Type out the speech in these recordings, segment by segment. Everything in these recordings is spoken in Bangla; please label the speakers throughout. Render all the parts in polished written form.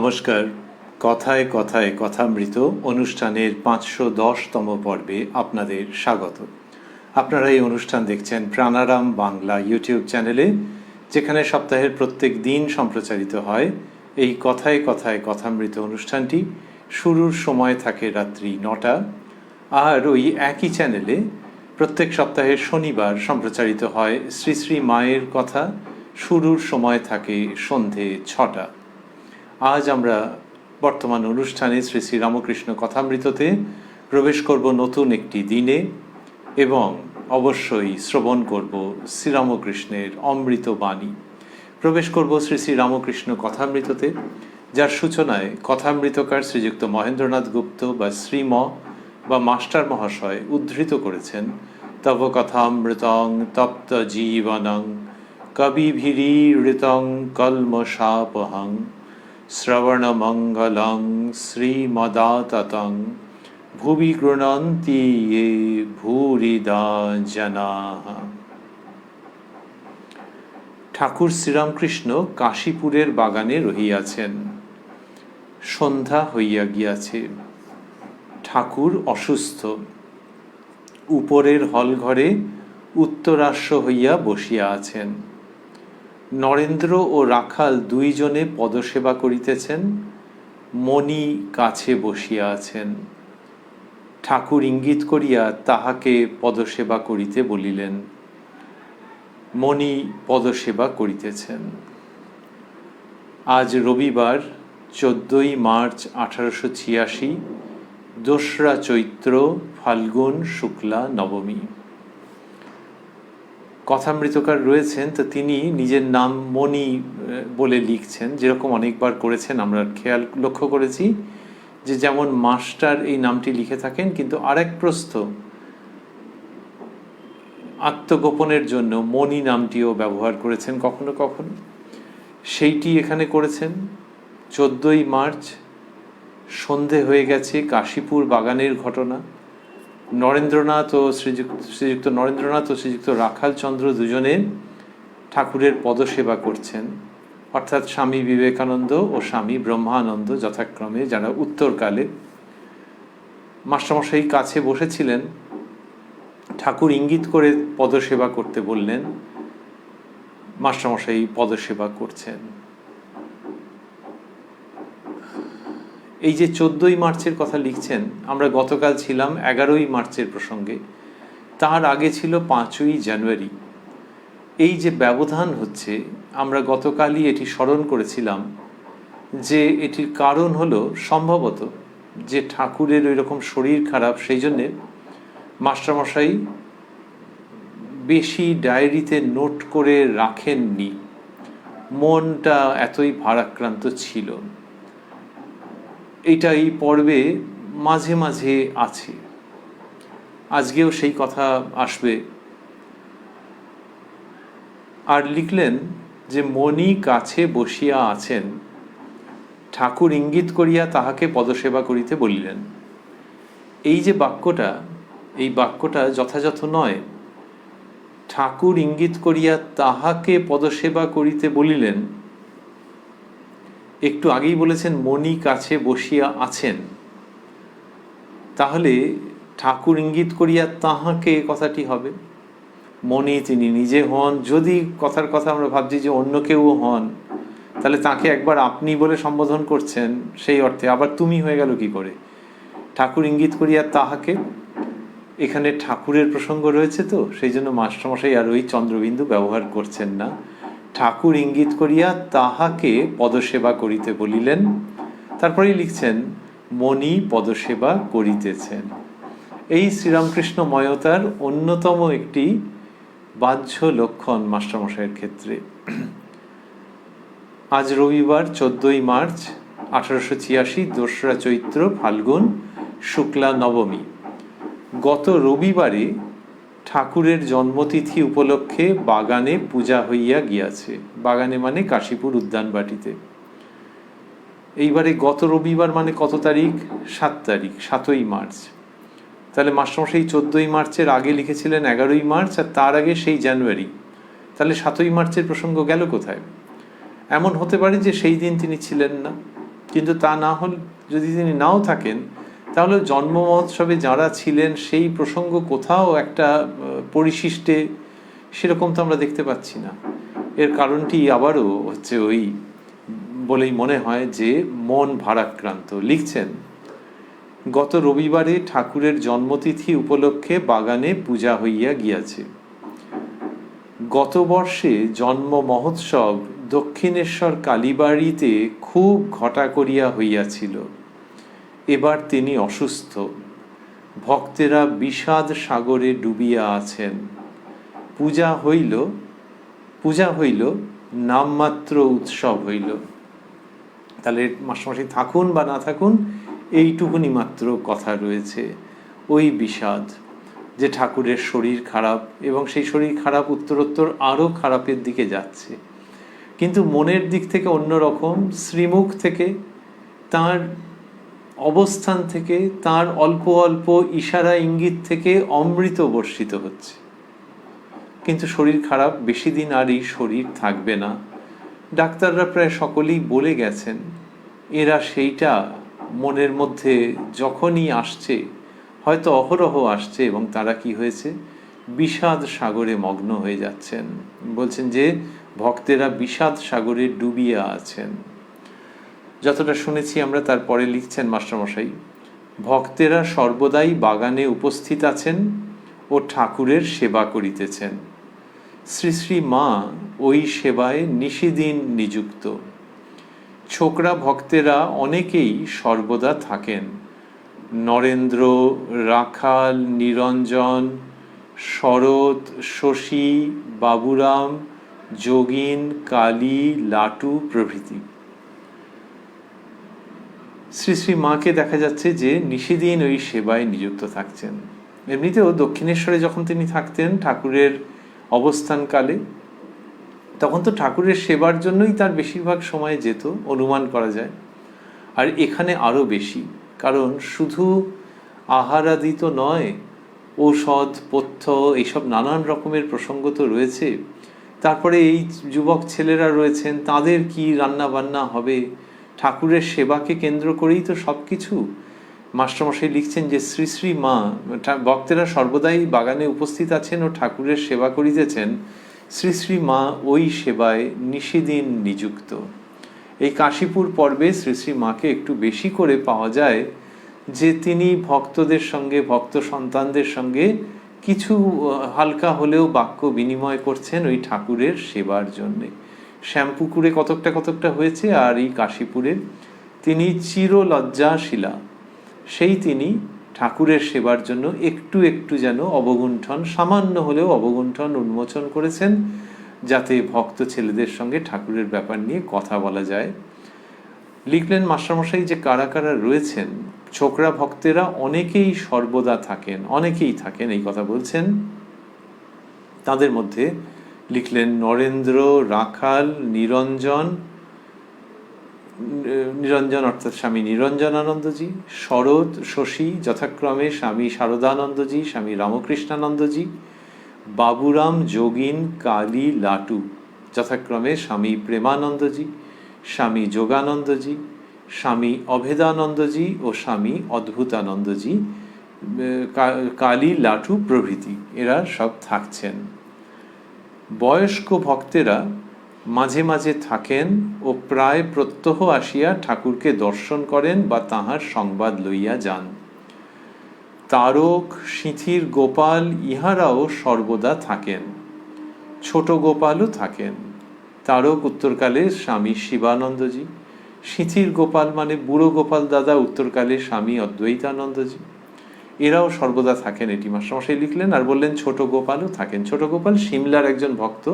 Speaker 1: নমস্কার। কথায় কথায় কথামৃত অনুষ্ঠানের 510তম পর্বে আপনাদের স্বাগত। আপনারা এই অনুষ্ঠান দেখছেন প্রাণারাম বাংলা ইউটিউব চ্যানেলে, যেখানে সপ্তাহের প্রত্যেক দিন সম্প্রচারিত হয় এই কথায় কথায় কথামৃত অনুষ্ঠানটি। শুরুর সময় থাকে রাত্রি 9টা, আর ওই একই চ্যানেলে প্রত্যেক সপ্তাহের শনিবার সম্প্রচারিত হয় শ্রী শ্রী মায়ের কথা। শুরুর সময় থাকে সন্ধে 6টা। আজ আমরা বর্তমান অনুষ্ঠানে শ্রী শ্রী রামকৃষ্ণ কথামৃততে প্রবেশ করব নতুন একটি দিনে, এবং অবশ্যই শ্রবণ করব শ্রীরামকৃষ্ণের অমৃত বাণী। প্রবেশ করব শ্রী শ্রী রামকৃষ্ণ কথামৃততে, যার সূচনায় কথামৃতকার শ্রীযুক্ত মহেন্দ্রনাথ গুপ্ত বা শ্রীম বা মাস্টার মহাশয় উদ্ধৃত করেছেন, তব কথামৃতং তপ্ত জীবনং কবিভিরীড়িতং কল্মষাপহং শ্রবণমঙ্গলং শ্রীমদাততং ভুবি গৃণন্তি ये ভূরিদা জনাঃ। ঠাকুর শ্রীরামকৃষ্ণ কাশীপুরের বাগানে রহিয়াছেন। সন্ধ্যা হইয়া গিয়াছে। ঠাকুর অসুস্থ। উপরের হলঘরে উত্তরাস্য হইয়া বসিয়া আছেন। নরেন্দ্র ও রাখাল দুইজনে পদসেবা করিতেছেন। মণি কাছে বসিয়া আছেন। ঠাকুর ইঙ্গিত করিয়া তাহাকে পদসেবা করিতে বলিলেন। মণি পদসেবা করিতেছেন। আজ রবিবার 14ই মার্চ 1886, 2রা চৈত্র, ফাল্গুন শুক্লা নবমী। কথামৃতকার রয়েছেন, তো তিনি নিজের নাম মণি বলে লিখছেন, যেরকম অনেকবার করেছেন। আমরা লক্ষ্য করেছি যে যেমন মাস্টার এই নামটি লিখে থাকেন, কিন্তু আরেক প্রস্থ আত্মগোপনের জন্য মণি নামটিও ব্যবহার করেছেন কখনো কখনো। সেইটি এখানে করেছেন। 14ই মার্চ, সন্ধে হয়ে গেছে। কাশীপুর বাগানের ঘটনা। নরেন্দ্রনাথ ও শ্রীযুক্ত নরেন্দ্রনাথ ও শ্রীযুক্ত রাখাল চন্দ্র দুজনে ঠাকুরের পদসেবা করছেন, অর্থাৎ স্বামী বিবেকানন্দ ও স্বামী ব্রহ্মানন্দ যথাক্রমে, যারা উত্তরকালে। মাস্টারমশাই কাছে বসেছিলেন। ঠাকুর ইঙ্গিত করে পদসেবা করতে বললেন। মাস্টারমশাই পদসেবা করছেন। এই যে 14ই মার্চের কথা লিখছেন, আমরা গতকাল ছিলাম 11ই মার্চের প্রসঙ্গে। তার আগে ছিল 5ই জানুয়ারি। এই যে ব্যবধান হচ্ছে, আমরা গতকালই এটি স্মরণ করেছিলাম যে এটির কারণ হলো সম্ভবত যে ঠাকুরের ওই রকম শরীর খারাপ, সেই জন্যে মাস্টারমশাই বেশি ডায়েরিতে নোট করে রাখেননি। মনটা এতই ভারাক্রান্ত ছিল। এইটা এই পর্বে মাঝে মাঝে আছে। আজকেও সেই কথা আসবে। আর লিখলেন যে মণি কাছে বসিয়া আছেন। ঠাকুর ইঙ্গিত করিয়া তাহাকে পদসেবা করিতে বলিলেন। এই যে বাক্যটা, এই বাক্যটা যথাযথ নয়। ঠাকুর ইঙ্গিত করিয়া তাহাকে পদসেবা করিতে বলিলেন। একটু আগেই বলেছেন মণি কাছে বসিয়া আছেন। তাহলে ঠাকুর ইঙ্গিত করিয়া তাহাকে কথাটি হবে। মণি তিনি নিজে হন। যদি কথার কথা আমরা ভাবছি যে অন্য কেউ হন, তাহলে তাকে একবার আপনি বলে সম্বোধন করছেন, সেই অর্থে আবার তুমি হয়ে গেল কি করে? ঠাকুর ইঙ্গিত করিয়া তাহাকে, এখানে ঠাকুরের প্রসঙ্গ রয়েছে, তো সেই জন্য মাস্টারমশাই আর ওই চন্দ্রবিন্দু ব্যবহার করছেন না। ঠাকুর ইঙ্গিত করিয়া তাহাকে পদসেবা করিতে বলিলেন। তারপরেই লিখছেন মণি পদসেবা করিতেছেন। এই শ্রীরামকৃষ্ণময়তার অন্যতম একটি বাহ্য লক্ষণ মাস্টারমশাইয়ের ক্ষেত্রে। আজ রবিবার 14ই মার্চ 1886, 2রা চৈত্র, ফাল্গুন শুক্লা নবমী। গত রবিবারে ঠাকুরের জন্মতিথি উপলক্ষে বাগানে পূজা হইয়া গিয়াছে। বাগানে মানে কাশীপুর উদ্যানবাটিতে। এইবারে গত রবিবার মানে কত তারিখ? 7 তারিখ, 7ই মার্চ। তাহলে মাস্টারমশাই 14ই মার্চের আগে লিখেছিলেন 11ই মার্চ, আর তার আগে সেই জানুয়ারি। তাহলে 7ই মার্চের প্রসঙ্গ গেল কোথায়? এমন হতে পারে যে সেই দিন তিনি ছিলেন না, কিন্তু তা না হলে, যদি তিনি নাও থাকেন, তাহলে জন্ম মহোৎসবে যারা ছিলেন সেই প্রসঙ্গ কোথাও একটা পরিশিষ্টে সেরকম তো আমরা দেখতে পাচ্ছি না। এর কারণটি আবারও হচ্ছে ওই বলেই মনে হয় যে মন ভারাক্রান্ত। লিখছেন, গত রবিবারে ঠাকুরের জন্মতিথি উপলক্ষে বাগানে পূজা হইয়া গিয়াছে। গত বর্ষে জন্ম মহোৎসব দক্ষিণেশ্বর কালীবাড়িতে খুব ঘটা করিয়া হইয়াছিল। এবার তিনি অসুস্থ, ভক্তেরা বিষাদ সাগরে ডুবিয়া আছেন। পূজা হইল, নামমাত্র উৎসব হইল। তাহলে মাসে থাকুন বা না থাকুন, এইটুকুনি মাত্র কথা রয়েছে। ওই বিষাদ, যে ঠাকুরের শরীর খারাপ এবং সেই শরীর খারাপ উত্তরোত্তর আরও খারাপের দিকে যাচ্ছে, কিন্তু মনের দিক থেকে অন্যরকম। শ্রীমুখ থেকে, তার অবস্থান থেকে, তার অল্প অল্প ইশারা ইঙ্গিত থেকে অমৃত বর্ষিত হচ্ছে। কিন্তু শরীর খারাপ, বেশি দিন আর এই শরীর থাকবে না। ডাক্তাররা প্রায় সকলেই বলে গেছেন। এরা সেইটা মনের মধ্যে যখনই আসছে, হয়তো অহরহ আসছে, এবং তারা কি হয়েছে, বিষাদ সাগরে মগ্ন হয়ে যাচ্ছেন। বলছেন যে ভক্তেরা বিষাদ সাগরে ডুবিয়া আছেন। যতটা শুনেছি আমরা, তারপরে লিখছেন মাস্টারমশাই, ভক্তেরা সর্বদাই বাগানে উপস্থিত আছেন ও ঠাকুরের সেবা করিতেছেন। শ্রী শ্রী মা ওই সেবায় নিশিদিন নিযুক্ত। ছোকরা ভক্তেরা অনেকেই সর্বদা থাকেন। নরেন্দ্র, রাখাল, নিরঞ্জন, শরৎ, শশী, বাবুরাম, যোগিন, কালী, লাটু প্রভৃতি। শ্রী শ্রী মাকে দেখা যাচ্ছে যে নিশিদিন ওই সেবায় নিযুক্ত থাকছেন। এমনিতেও দক্ষিণেশ্বরে যখন তিনি থাকতেন ঠাকুরের অবস্থানকালে, তখন তো ঠাকুরের সেবার জন্যই তার বেশিরভাগ সময় যেত, অনুমান করা যায়। আর এখানে আরও বেশি, কারণ শুধু আহারাদি তো নয়, ঔষধ, পথ্য, এইসব নানান রকমের প্রসঙ্গ তো রয়েছে। তারপরে এই যুবক ছেলেরা রয়েছেন, তাদের কি রান্না বান্না হবে, ঠাকুরের সেবাকে কেন্দ্র করেই তো সব কিছু। মাস্টারমশাই লিখছেন যে শ্রী শ্রী মা, ভক্তেরা সর্বদাই বাগানে উপস্থিত আছেন ও ঠাকুরের সেবা করিতেছেন। শ্রী শ্রী মা ওই সেবায় নিশিদিন নিযুক্ত। এই কাশীপুর পর্বে শ্রী শ্রী মাকে একটু বেশি করে পাওয়া যায় যে তিনি ভক্তদের সঙ্গে, ভক্ত সন্তানদের সঙ্গে কিছু হালকা হলেও বাক্য বিনিময় করছেন ওই ঠাকুরের সেবার জন্যে। শ্যামপুকুরে কতকটা হয়েছে, আর এই কাশীপুরে তিনি চিরলজ্জাশীলা, সেই তিনি ঠাকুরের সেবার জন্য একটু একটু যেন অবগুণ্ঠন, সামান্য হলেও অবগুণ্ঠন উন্মোচন করেছেন, যাতে ভক্ত ছেলেদের সঙ্গে ঠাকুরের ব্যাপার নিয়ে কথা বলা যায়। লিখলেন মাস্টারমশাই যে কারা কারা রয়েছেন। ছোকরা ভক্তেরা অনেকেই সর্বদা থাকেন, অনেকেই থাকেন, এই কথা বলছেন। তাদের মধ্যে লিখলেন নরেন্দ্র, রাখাল, নিরঞ্জন অর্থাৎ স্বামী নিরঞ্জনানন্দজি, শরৎ, শশী যথাক্রমে স্বামী শারদানন্দজি, স্বামী রামকৃষ্ণানন্দজি, বাবুরাম, যোগিন, কালী, লাটু যথাক্রমে স্বামী প্রেমানন্দজি, স্বামী যোগানন্দজি, স্বামী অভেদানন্দজি ও স্বামী অদ্ভুতানন্দজি, কালী, লাটু প্রভৃতি, এরা সব থাকছেন। বয়স্ক ভক্তেরা মাঝে মাঝে থাকেন ও প্রায় প্রত্যহ আসিয়া ঠাকুরকে দর্শন করেন বা তাহার সংবাদ লইয়া যান। তারক, সিঁথির গোপাল ইহারাও সর্বদা থাকেন। ছোট গোপালও থাকেন। তারক উত্তরকালে স্বামী শিবানন্দজি, সিঁথির গোপাল মানে বুড়ো গোপাল দাদা উত্তরকালে স্বামী অদ্বৈতানন্দজি, এরাও সর্বদা থাকেন। এটি মাস্টারমশাই লিখলেন। আর বললেন ছোট গোপালও থাকেন। ছোট গোপাল সিমলার একজন ভক্ত,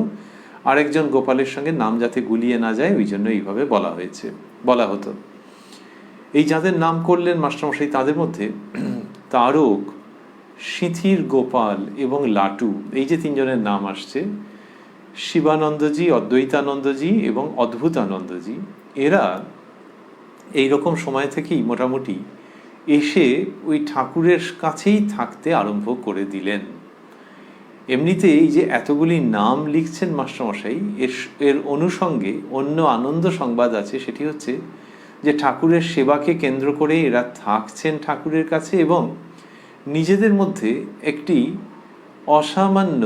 Speaker 1: আরেকজন গোপালের সঙ্গে নাম যাতে গুলিয়ে না যায় ওই জন্য এইভাবে বলা হতো। এই যাদের নাম করলেন মাস্টারমশাই, তাদের মধ্যে তারক, সিঁথির গোপাল এবং লাটু, এই যে তিনজনের নাম আসছে, শিবানন্দজি, অদ্বৈতানন্দজি এবং অদ্ভুতানন্দজি, এরা এইরকম সময় থেকেই মোটামুটি এসে ওই ঠাকুরের কাছেই থাকতে আরম্ভ করে দিলেন। এমনিতে এই যে এতগুলি নাম লিখছেন মাস্টারমশাই, এর অনুষঙ্গে অন্য আনন্দ সংবাদ আছে। সেটি হচ্ছে যে ঠাকুরের সেবাকে কেন্দ্র করে এরা থাকছেন ঠাকুরের কাছে এবং নিজেদের মধ্যে একটি অসামান্য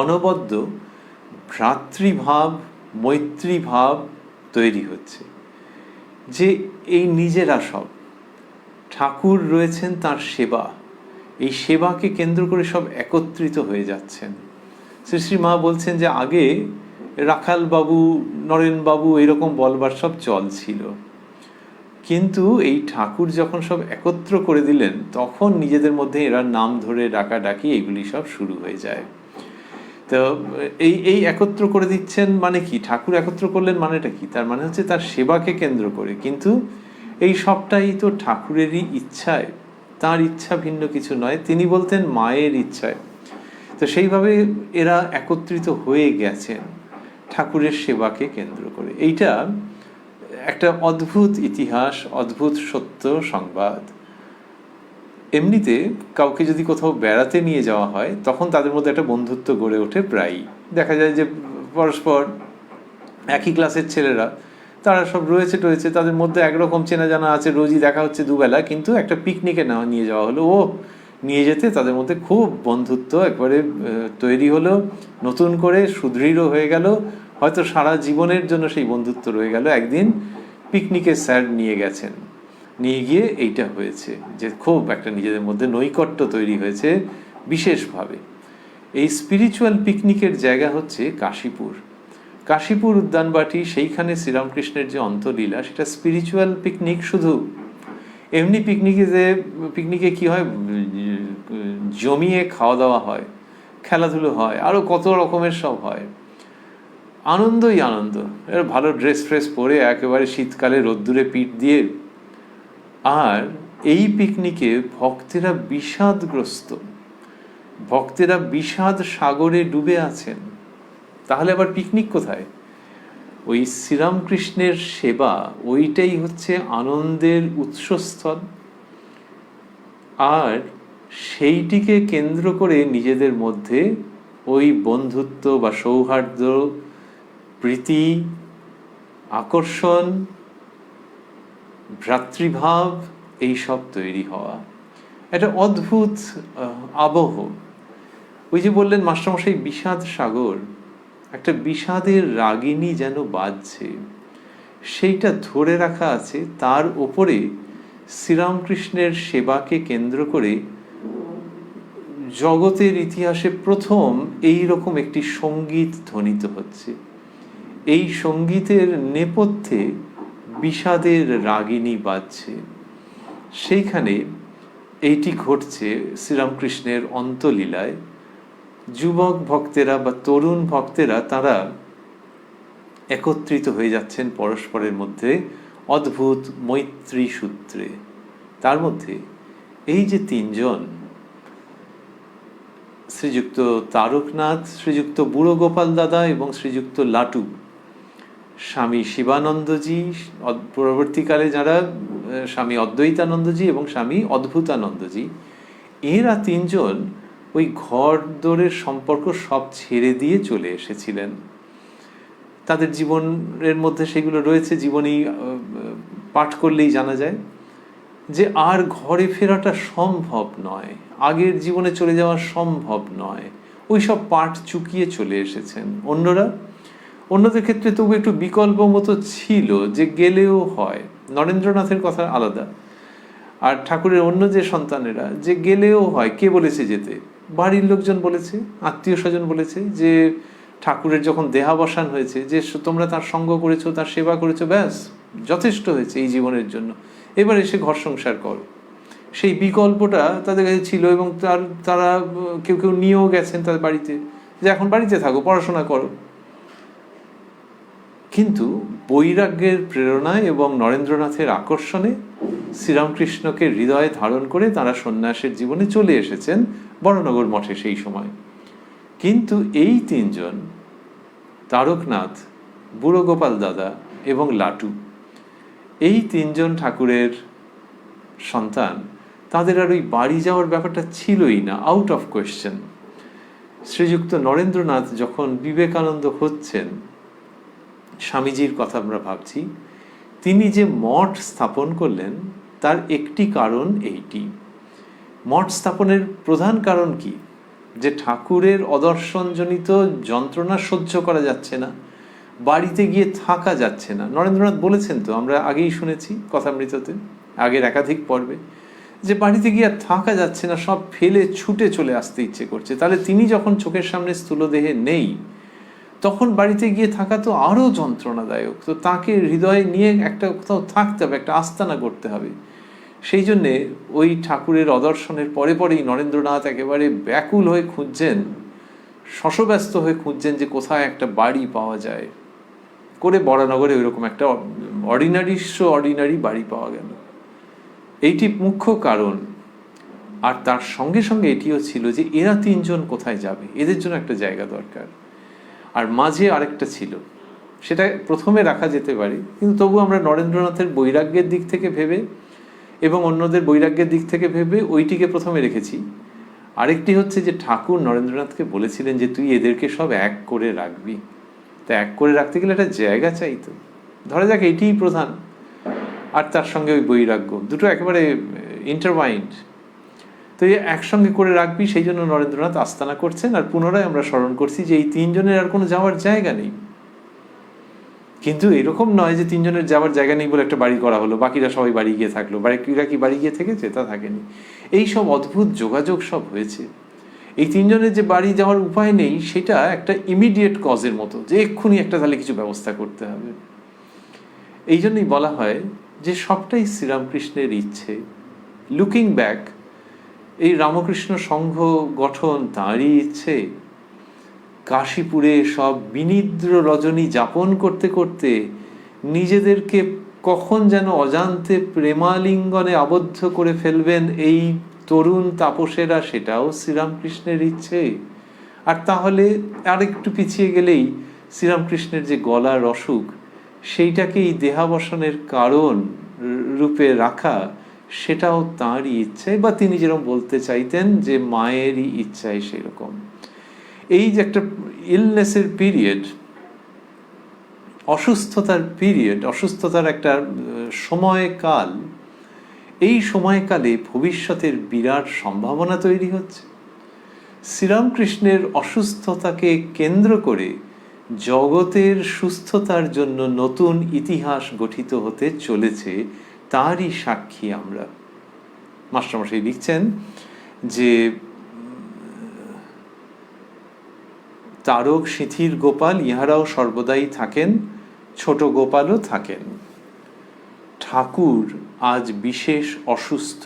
Speaker 1: অনবদ্য ভ্রাতৃভাব মৈত্রীভাব তৈরি হচ্ছে, যে এই নিজেরা সব ঠাকুর রয়েছেন তার সেবা, এই সেবাকে কেন্দ্র করে সব একত্রিত হয়ে যাচ্ছেন। শ্রী শ্রী মা বলছেন যে আগে রাখাল বাবু, নরেন বাবু এরকম বলবার সব চল ছিল, কিন্তু এই ঠাকুর যখন সব একত্র করে দিলেন তখন নিজেদের মধ্যে এরা নাম ধরে ডাকাডাকি এগুলি সব শুরু হয়ে যায়। তো এই একত্র করে দিচ্ছেন মানে কি, ঠাকুর একত্র করলেন মানেটা কি, তার মানে হচ্ছে তার সেবাকে কেন্দ্র করে, কিন্তু এই সবটাই তো ঠাকুরেরই ইচ্ছায়, তার ইচ্ছা ভিন্ন কিছু নয়, তিনি বলতেন মায়ের ইচ্ছায়। তো সেইভাবে এরা একত্রিত হয়ে গেছেন ঠাকুরের সেবাকে কেন্দ্র করে। এইটা একটা অদ্ভুত ইতিহাস, অদ্ভুত সত্য সংবাদ। এমনিতে কাউকে যদি কোথাও বেড়াতে নিয়ে যাওয়া হয় তখন তাদের মধ্যে একটা বন্ধুত্ব গড়ে ওঠে, প্রায়ই দেখা যায় যে পরস্পর একই ক্লাসের ছেলেরা তারা সব রয়েছে, তাদের মধ্যে একরকম চেনা জানা আছে, রোজই দেখা হচ্ছে দুবেলা, কিন্তু একটা পিকনিকে নিয়ে যাওয়া হলো, ও নিয়ে যেতে তাদের মধ্যে খুব বন্ধুত্ব একবারে তৈরি হলো, নতুন করে সুদৃঢ় হয়ে গেল, হয়তো সারা জীবনের জন্য সেই বন্ধুত্ব রয়ে গেল। একদিন পিকনিকে স্যার নিয়ে গেছেন, নিয়ে গিয়ে এইটা হয়েছে যে খুব একটা নিজেদের মধ্যে নৈকট্য তৈরি হয়েছে বিশেষভাবে। এই স্পিরিচুয়াল পিকনিকের জায়গা হচ্ছে কাশীপুর, কাশীপুর উদ্যানবাটি। সেইখানে শ্রীরামকৃষ্ণের যে অন্তলীলা, সেটা স্পিরিচুয়াল পিকনিক। শুধু এমনি পিকনিকে কি হয়, জমিয়ে খাওয়া দাওয়া হয়, খেলাধুলো হয়, আরো কত রকমের সব হয়, আনন্দই আনন্দ। এর ভালো ড্রেস ফ্রেস পরে একেবারে শীতকালে রোদ্দুরে পিঠ দিয়ে। আর এই পিকনিকে ভক্তেরা বিষাদগ্রস্ত, ভক্তেরা বিষাদ সাগরে ডুবে আছেন। তাহলে আবার পিকনিক কোথায়? ওই শ্রীরামকৃষ্ণের সেবা, ওইটাই হচ্ছে আনন্দের উৎসস্থল। আর সেইটিকে কেন্দ্র করে নিজেদের মধ্যে ওই বন্ধুত্ব বা সৌহার্দ্য, প্রীতি, আকর্ষণ, ভ্রাতৃভাব এইসব তৈরি হওয়া, একটা অদ্ভুত আবহ। ওই যে বললেন মাস্টারমশাই বিষাদ সাগর, একটা বিষাদের রাগিনী যেন বাজছে, সেইটা ধরে রাখা আছে। তার ওপরে শ্রীরামকৃষ্ণের সেবাকে কেন্দ্র করে জগতের ইতিহাসে প্রথম এই রকম একটি সঙ্গীত ধ্বনিত হচ্ছে। এই সঙ্গীতের নেপথ্যে বিষাদের রাগিনী বাজছে। সেইখানে এইটি ঘটছে শ্রীরামকৃষ্ণের অন্তলীলায়। যুবক ভক্তেরা বা তরুণ ভক্তেরা তারা একত্রিত হয়ে যাচ্ছেন পরস্পরের মধ্যে অদ্ভুত মৈত্রী সূত্রে। তার মধ্যে এই যে তিনজন, শ্রীযুক্ত তারকনাথ, শ্রীযুক্ত বুড়ো গোপাল দাদা এবং শ্রীযুক্ত লাটু, স্বামী শিবানন্দজি, পরবর্তীকালে যারা স্বামী অদ্বৈতানন্দজি এবং স্বামী অদ্ভুতানন্দজি, এরা তিনজন ওই ঘর দোরের সম্পর্ক সব ছেড়ে দিয়ে চলে এসেছিলেন। তাদের জীবনের মধ্যে সেগুলো রয়েছে, জীবনী পাঠ করলেই জানা যায় যে আর ঘরে ফেরাটা সম্ভব নয়, আগের জীবনে চলে যাওয়া সম্ভব নয়। ওই সব পাঠ চুকিয়ে চলে এসেছেন। অন্যদের ক্ষেত্রে তবু একটু বিকল্প মতো ছিল যে গেলেও হয়। নরেন্দ্রনাথের কথা আলাদা, আর ঠাকুরের অন্য যে সন্তানেরা যে গেলেও হয়। কে বলেছে যেতে? বাড়ির লোকজন বলেছে, আত্মীয় স্বজন বলেছে যে ঠাকুরের যখন দেহাবসান হয়েছে যে তোমরা তার সঙ্গ করেছো, তার সেবা করেছো, ব্যাস যথেষ্ট হয়েছে এই জীবনের জন্য, এবার এসে ঘর সংসার করো। সেই বিকল্পটা তাদের কাছে ছিল এবং তারা কেউ কেউ নিয়েও গেছেন তাদের বাড়িতে, যে এখন বাড়িতে থাকো, পড়াশোনা করো। কিন্তু বৈরাগ্যের প্রেরণায় এবং নরেন্দ্রনাথের আকর্ষণে শ্রীরামকৃষ্ণকে হৃদয়ে ধারণ করে তারা সন্ন্যাসের জীবনে চলে এসেছেন বড়নগর মঠে সেই সময়। কিন্তু এই তিনজন, তারকনাথ, বুড়ো গোপাল দাদা এবং লাটু, এই তিনজন ঠাকুরের সন্তান, তাদের আর ওই বাড়ি যাওয়ার ব্যাপারটা ছিলই না, আউট অফ কোয়েশ্চেন। শ্রীযুক্ত নরেন্দ্রনাথ যখন বিবেকানন্দ হচ্ছেন, স্বামীজির কথা আমরা ভাবছি, তিনি যে মঠ স্থাপন করলেন তার একটি কারণ এইটি। মঠ স্থাপনের প্রধান কারণ কি? যে ঠাকুরের অদর্শনজনিত যন্ত্রণা সহ্য করা যাচ্ছে না, বাড়িতে গিয়ে থাকা যাচ্ছে না। নরেন্দ্রনাথ বলেছেন তো, আমরা আগেই শুনেছি কথামৃততে, আগের একাধিক পর্বে, যে বাড়িতে গিয়ে আর থাকা যাচ্ছে না, সব ফেলে ছুটে চলে আসতে ইচ্ছে করছে। তাহলে তিনি যখন চোখের সামনে স্থূলদেহে নেই, তখন বাড়িতে গিয়ে থাকা তো আরও যন্ত্রণাদায়ক। তো তাকে হৃদয়ে নিয়ে একটা কোথাও থাকতে হবে, একটা আস্তানা করতে হবে। সেই জন্যে ওই ঠাকুরের অদর্শনের পরে পরেই নরেন্দ্রনাথ একেবারে ব্যাকুল হয়ে খুঁজছেন, শশব্যস্ত হয়ে খুঁজছেন যে কোথায় একটা বাড়ি পাওয়া যায়। করে বরানগরে ওইরকম একটা অর্ডিনারি বাড়ি পাওয়া গেল। এইটি মুখ্য কারণ। আর তার সঙ্গে সঙ্গে এটিও ছিল যে এরা তিনজন কোথায় যাবে, এদের জন্য একটা জায়গা দরকার। আর মাঝে আরেকটা ছিল, সেটা প্রথমে রাখা যেতে পারে, কিন্তু তবু আমরা নরেন্দ্রনাথের বৈরাগ্যের দিক থেকে ভেবে এবং অন্যদের বৈরাগ্যের দিক থেকে ভেবে ওইটিকে প্রথমে রেখেছি। আরেকটি হচ্ছে যে ঠাকুর নরেন্দ্রনাথকে বলেছিলেন যে তুই এদেরকে সব এক করে রাখবি। তা এক করে রাখতে গেলে একটা জায়গা চাইতো। ধরা যাক এইটিই প্রধান, আর তার সঙ্গে ওই বৈরাগ্য, দুটো একেবারে ইন্টারভাইন্ড। তো এই একসঙ্গে করে রাখবি, সেই জন্য নরেন্দ্রনাথ আস্তানা করছেন। আর পুনরায় আমরা স্মরণ করছি যে এই তিনজনের আর কোনো যাওয়ার জায়গা নেই। কিন্তু এরকম নয় যে তিনজনের যাওয়ার জায়গা নেই বলে একটা বাড়ি করা হলো, বাকিরা সবাই বাড়ি গিয়ে থাকলো। বাকিরা কি বাড়ি গিয়ে থেকেছে? তা থাকেনি। এই সব অদ্ভুত যোগাযোগ সব হয়েছে। এই তিনজনের যে বাড়ি যাওয়ার উপায় নেই, সেটা একটা ইমিডিয়েট কজের মতো, যে এক্ষুনি একটা তাহলে কিছু ব্যবস্থা করতে হবে। এই জন্যই বলা হয় যে সবটাই শ্রীরামকৃষ্ণের ইচ্ছে। লুকিং ব্যাক, এই রামকৃষ্ণ সংঘ গঠন তাঁরই ইচ্ছে। কাশীপুরে সব বিনিদ্র রজনী যাপন করতে করতে নিজেদেরকে কখন যেন অজান্তে প্রেমালিঙ্গনে আবদ্ধ করে ফেলবেন এই তরুণ তাপসেরা, সেটাও শ্রীরামকৃষ্ণের ইচ্ছে। আর তাহলে আরেকটু পিছিয়ে গেলেই শ্রীরামকৃষ্ণের যে গলার অসুখ, সেইটাকেই দেহাবসানের কারণ রূপে রাখা, সেটাও তাঁরই ইচ্ছে, বা তিনি যেরকম বলতে চাইতেন যে মায়েরই ইচ্ছাই সেরকম। এই যে একটা ইলনেসের পিরিয়ড, অসুস্থতার পিরিয়ড, অসুস্থতার একটা সময়কাল, এই সময়কালে ভবিষ্যতের বিরাট সম্ভাবনা তৈরি হচ্ছে। শ্রীরামকৃষ্ণের অসুস্থতাকে কেন্দ্র করে জগতের সুস্থতার জন্য নতুন ইতিহাস গঠিত হতে চলেছে, তারই সাক্ষী আমরা। মাস্টারমশাই লিখছেন যে তারক শিথির গোপাল ইহারাও সর্বদাই থাকেন, ছোট গোপালও থাকেন। ঠাকুর আজ বিশেষ অসুস্থ।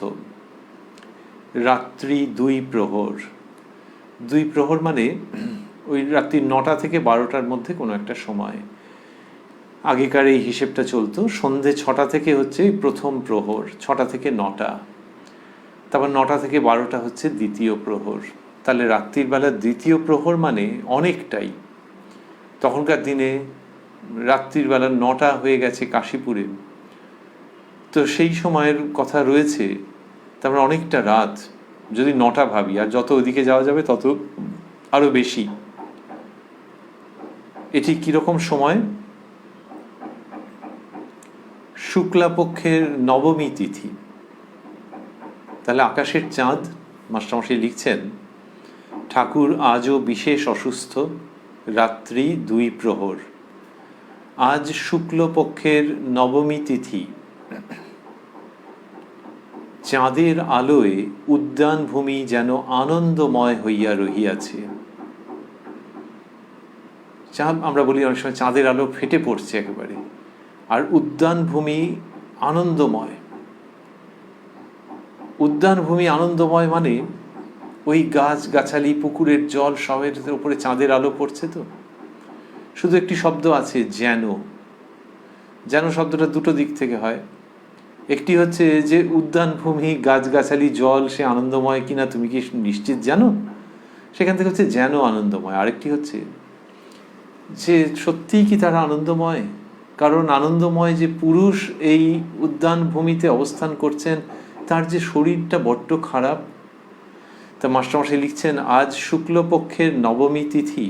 Speaker 1: রাত্রি 2 প্রহর। 2 প্রহর মানে ওই রাত্রি 9টা থেকে 12টার মধ্যে কোনো একটা সময়। আগেকার এই হিসেবটা চলতো, সন্ধে 6টা থেকে হচ্ছে প্রথম প্রহর, 6টা থেকে 9টা, তারপর 9টা থেকে 12টা হচ্ছে দ্বিতীয় প্রহর। তাহলে রাত্রির বেলা দ্বিতীয় প্রহর মানে অনেকটাই। তখনকার দিনে রাত্রির বেলা 9টা হয়ে গেছে কাশীপুরে, তো সেই সময়ের কথা রয়েছে। তারপরে অনেকটা রাত, যদি 9টা ভাবি, আর যত ওদিকে যাওয়া যাবে তত আরো বেশি। এটি কিরকম সময়? শুক্লাপক্ষের নবমী তিথি। তাহলে আকাশের চাঁদ। মাস্টারমশাই লিখছেন ঠাকুর আজও বিশেষ অসুস্থ। রাত্রি 2 প্রহর। আজ শুক্লপক্ষের নবমী তিথি। চাঁদের আলোয় উদ্যান ভূমি যেন আনন্দময় হইয়া রহিয়াছে। চাঁদ, আমরা বলি অনেক সময় চাঁদের আলো ফেটে পড়ছে একেবারে, আর উদ্যান ভূমি আনন্দময়। উদ্যান ভূমি আনন্দময় মানে ওই গাছ গাছালি, পুকুরের জল, সবের উপরে চাঁদের আলো পড়ছে। তো শুধু একটি শব্দ আছে, যেন। যেন শব্দটা দুটো দিক থেকে হয়। একটি হচ্ছে যে উদ্যান ভূমি, গাছগাছালি, জল, সে আনন্দময় কিনা তুমি কি নিশ্চিত জানো, সেখান থেকে হচ্ছে যেন আনন্দময়। আরেকটি হচ্ছে যে সত্যিই কি তারা আনন্দময়, কারণ আনন্দময় যে পুরুষ এই উদ্যান ভূমিতে অবস্থান করছেন, তার যে শরীরটা বড্ড খারাপ। তা মাস্টারমশাই লিখছেন আজ শুক্লপক্ষের নবমী তিথি,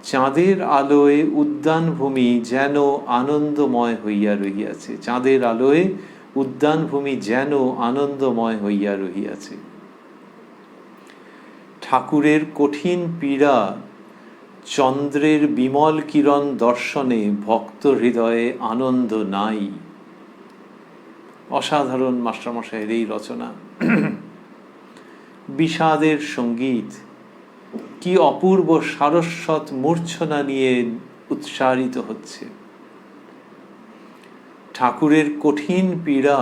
Speaker 1: চাঁদের আলোয় উদ্যানভূমি যেন আনন্দময় হইয়া রহিয়াছে। চাঁদের আলোয় উদ্যানভূমি যেন আনন্দময় হইয়া রহিয়াছে। ঠাকুরের কঠিন পীড়া চন্দ্রের বিমল কিরণ দর্শনে ভক্ত হৃদয়ে আনন্দ নাই। অসাধারণ মাস্টারমশাইয়ের এই রচনা। বিষাদের সঙ্গীত কি অপূর্ব সারস্বত মূর্ছনা নিয়ে উৎসারিত হচ্ছে। ঠাকুরের কঠিন পীড়া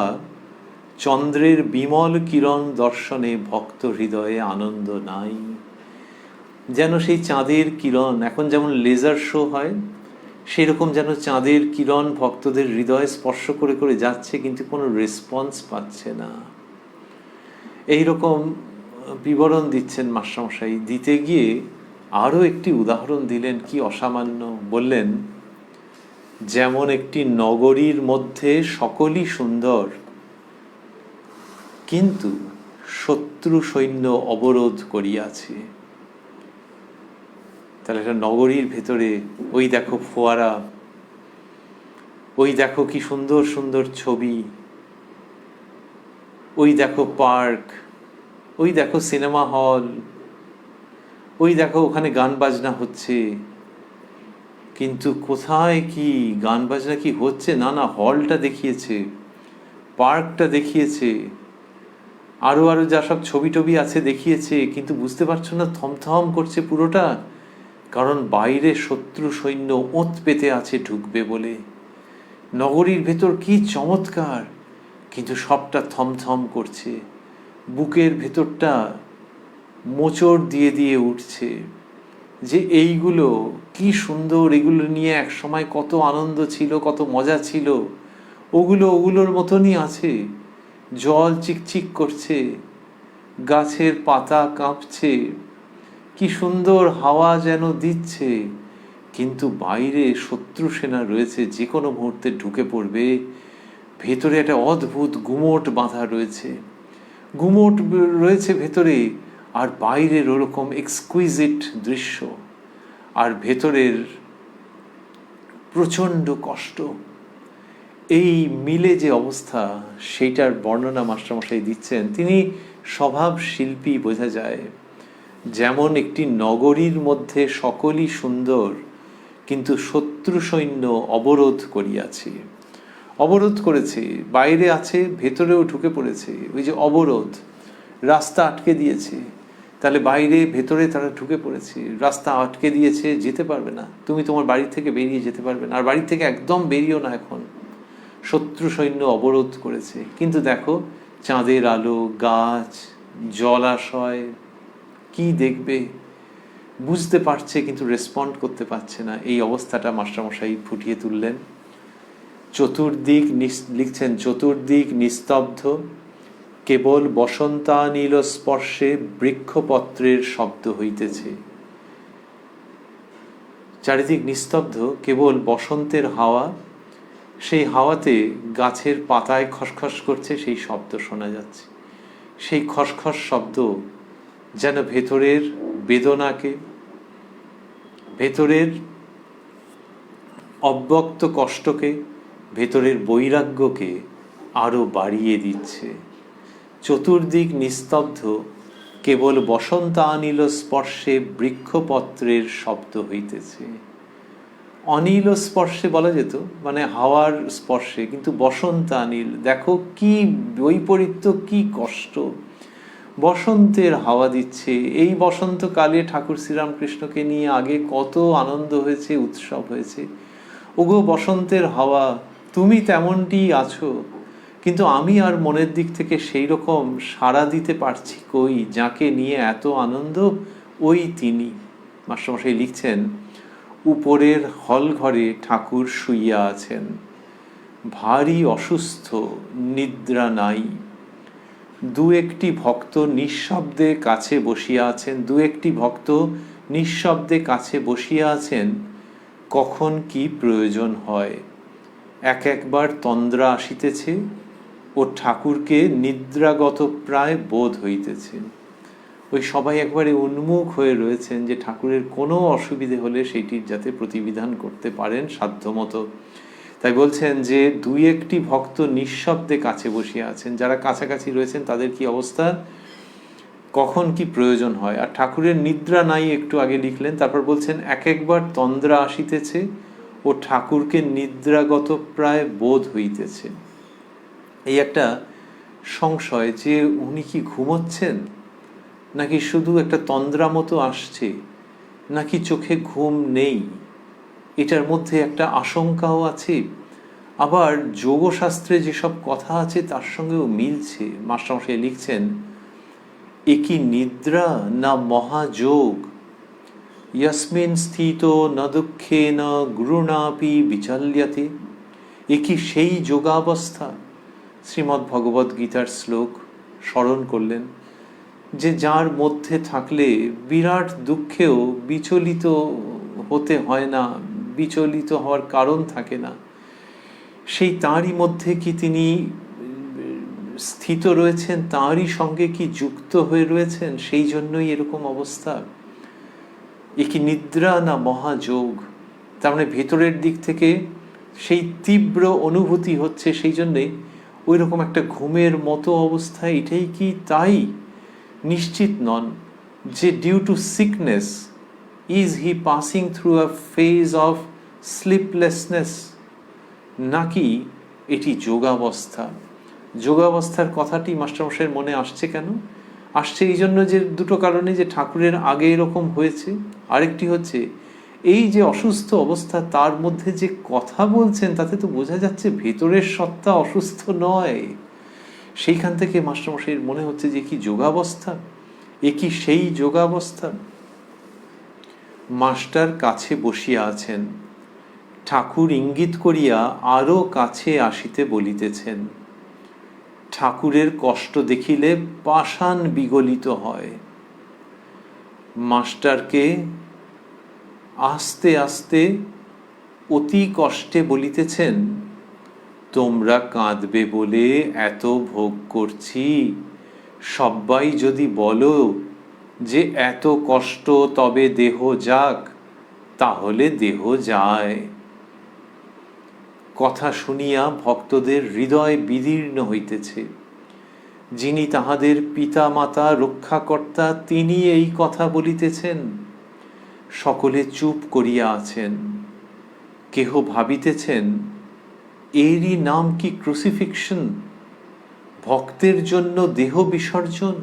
Speaker 1: চন্দ্রের বিমল কিরণ দর্শনে ভক্ত হৃদয়ে আনন্দ নাই। যেন সেই চাঁদের কিরণ, এখন যেমন লেজার শো হয়, সেরকম যেন চাঁদের কিরণ ভক্তদের হৃদয়ে স্পর্শ করে করে যাচ্ছে, কিন্তু কোনো রেসপন্স পাচ্ছে না। এইরকম বিবরণ দিচ্ছেন মাস্টারমশাই। দিতে গিয়ে আরও একটি উদাহরণ দিলেন, কি অসামান্য। বললেন, যেমন একটি নগরীর মধ্যে সকলই সুন্দর, কিন্তু শত্রু সৈন্য অবরোধ করিয়াছে। তাহলে একটা নগরীর ভেতরে ওই দেখো ফোয়ারা, ওই দেখো কি সুন্দর সুন্দর ছবি, ওই দেখো পার্ক, ওই দেখো সিনেমা হল, ওই দেখো ওখানে গান বাজনা হচ্ছে, কিন্তু কোথায় কি গান বাজনা কি হচ্ছে? না, হলটা দেখিয়েছে, পার্কটা দেখিয়েছে, আরো যা সব ছবি টবি আছে দেখিয়েছে, কিন্তু বুঝতে পারছো না, থমথম করছে পুরোটা, কারণ বাইরে শত্রু সৈন্য ওঁত পেতে আছে ঢুকবে বলে। নগরীর ভেতর কি চমৎকার, কিন্তু সবটা থমথম করছে, বুকের ভেতরটা মোচড় দিয়ে দিয়ে উঠছে যে এইগুলো কি সুন্দর, এগুলো নিয়ে এক সময় কত আনন্দ ছিল, কত মজা ছিল, ওগুলোর মতনই আছে। জল চিকচিক করছে, গাছের পাতা কাঁপছে, কি সুন্দর হাওয়া যেন দিচ্ছে, কিন্তু বাইরে শত্রু সেনা রয়েছে, যে কোনো মুহূর্তে ঢুকে পড়বে। ভেতরে একটা অদ্ভুত গুমোট বাঁধা রয়েছে, গুমোট রয়েছে ভেতরে, আর বাইরের ওরকম এক্সকুইজিট দৃশ্য, আর ভেতরের প্রচণ্ড কষ্ট। এই মিলে যে অবস্থা, সেইটার বর্ণনা মাস্টারমশাই দিচ্ছেন। তিনি স্বভাব শিল্পী, বোঝা যায়। যেমন একটি নগরীর মধ্যে সকলই সুন্দর, কিন্তু শত্রু সৈন্য অবরোধ করিয়াছে। অবরোধ করেছে, বাইরে আছে, ভেতরেও ঢুকে পড়েছে। ওই যে অবরোধ, রাস্তা আটকে দিয়েছে, তাহলে বাইরে ভেতরে তারা ঢুকে পড়েছে, রাস্তা আটকে দিয়েছে, যেতে পারবে না, তুমি তোমার বাড়ি থেকে বেরিয়ে যেতে পারবে না, আর বাড়ি থেকে একদম বেরিয়েও না, এখন শত্রু সৈন্য অবরোধ করেছে। কিন্তু দেখো চাঁদের আলো, গাছ, জলাশয়, কি দেখবে, বুঝতে পারছে কিন্তু রেসপন্ড করতে পারছে না। এই অবস্থাটা মাস্টারমশাই ফুটিয়ে তুললেন। চতুর্দিক লিখছেন, চতুর্দিক নিস্তব্ধ, কেবল বসন্তানীল স্পর্শে বৃক্ষপত্রের শব্দ হইতেছে। চারিদিক নিস্তব্ধ, কেবল বসন্তের হাওয়া, সেই হাওয়াতে গাছের পাতায় খসখস করছে, সেই শব্দ শোনা যাচ্ছে। সেই খসখস শব্দ যেন ভেতরের বেদনাকে, ভেতরের অব্যক্ত কষ্টকে, ভেতরের বৈরাগ্যকে আরো বাড়িয়ে দিচ্ছে। চতুর্দিক নিস্তব্ধ, কেবল বসন্তানীল স্পর্শে বৃক্ষপত্রের শব্দ হইতেছে। অনীল স্পর্শে বলা যেত, মানে হাওয়ার স্পর্শে, কিন্তু বসন্তানীল, দেখো কি বৈপরীত্য, কি কষ্ট। বসন্তের হাওয়া দিচ্ছে। এই বসন্তকালে ঠাকুর শ্রীরামকৃষ্ণকে নিয়ে আগে কত আনন্দ হয়েছে, উৎসব হয়েছে। ওগো বসন্তের হাওয়া, তুমি তেমনটি আছো, কিন্তু আমি আর মনের দিক থেকে সেই রকম সাড়া দিতে পারছি কই? যাকে নিয়ে এত আনন্দ, ওই তিনি। মাস্টারমশাই লিখছেন, উপরের হল ঘরে ঠাকুর শুইয়া আছেন, ভারী অসুস্থ, নিদ্রা নাই। দু একটি ভক্ত নিঃশব্দে কাছে বসিয়া আছেন, দু একটি ভক্ত নিঃশব্দে কাছে বসিয়া আছেন। কখন কি প্রয়োজন হয়, একবার তন্দ্রা আসিতেছে ও ঠাকুরকে নিদ্রাগত প্রায় বোধ হইতেছে। ওই সবাই একবারে উন্মুখ হয়ে রয়েছেন যে ঠাকুরের কোনো অসুবিধে হলে সেইটির যাতে প্রতিবিধান করতে পারেন সাধ্যমতো। তাই বলছেন যে দুই একটি ভক্ত নিঃশব্দে কাছে বসিয়া আছেন, যারা কাছাকাছি রয়েছেন তাদের কি অবস্থা, কখন কি প্রয়োজন হয়। আর ঠাকুরের নিদ্রা নাই, একটু আগে লিখলেন, তারপর বলছেন এক একবার তন্দ্রা আসিতেছে ও ঠাকুরকে নিদ্রাগত প্রায় বোধ হইতেছে। এই একটা সংশয় যে উনি কি ঘুমোচ্ছেন, নাকি শুধু একটা তন্দ্রা মতো আসছে, নাকি চোখে ঘুম নেই, এটার মধ্যে একটা আশঙ্কাও আছে। আবার যোগশাস্ত্রে যেসব কথা আছে তার সঙ্গেও মিলছে। মাস্টারমশাই লিখছেন, এ কি নিদ্রা না মহাযোগ, ইয়াসমিন স্থিত ন দুঃখে না গুরুণাপি বিচল্যতে। এ কি সেই যোগাবস্থা? শ্রীমদ্ ভগবদ্ গীতার শ্লোক স্মরণ করলেন যে যার মধ্যে থাকলে বিরাট দুঃখেও বিচলিত হতে হয় না, বিচলিত হওয়ার কারণ থাকে না, সেই তাঁরই মধ্যে কি তিনি স্থিত রয়েছেন, তাঁরই সঙ্গে কি যুক্ত হয়ে রয়েছেন, সেই জন্যই এরকম অবস্থা। এ কি নিদ্রা না মহাযোগ? তার মানে ভেতরের দিক থেকে সেই তীব্র অনুভূতি হচ্ছে, সেই জন্যে ওই রকম একটা ঘুমের মতো অবস্থা। এটাই কি তাই? নিশ্চিত নন যে due to sickness is he passing through a phase of sleeplessness, নাকি এটি যোগাবস্থা। যোগাবস্থার কথাটি মাস্টারমশাইয়ের মনে আসছে কেন? আসছে এই জন্য যে দুটো কারণে, যে ঠাকুরের আগে এরকম হয়েছে, আরেকটি হচ্ছে এই যে অসুস্থ অবস্থা তার মধ্যে যে কথা বলছেন তাতে তো বোঝা যাচ্ছে ভেতরের সত্তা অসুস্থ নয়। সেইখান থেকে মাস্টারমশাইয়ের মনে হচ্ছে যে কি যোগাবস্থা, এ কি সেই যোগাবস্থা। মাস্টার কাছে বসিয়া আছেন, ঠাকুর ইঙ্গিত করিয়া আরো কাছে আসিতে বলিতেছেন। ঠাকুরের কষ্ট দেখিলে পাষাণ বিগলিত হয়। মাস্টারকে আস্তে আস্তে অতি কষ্টে বলিতেছেন, তোমরা কাঁদবে বলে এত ভোগ করছি, সবাই যদি বলো যে এত কষ্ট তবে দেহ যাক, তাহলে দেহ যায়। কথা শুনিয়া ভক্তদের হৃদয় বিদীর্ণ হইতেছে। যিনি তাহাদের পিতা মাতা রক্ষাকর্তা তিনি এই কথা বলিতেছেন। সকলে চুপ করিয়া আছেন। কেহ ভাবিতেছেন এরই নাম কি ক্রুসিফিকশন, ভক্তের জন্য দেহ বিসর্জন।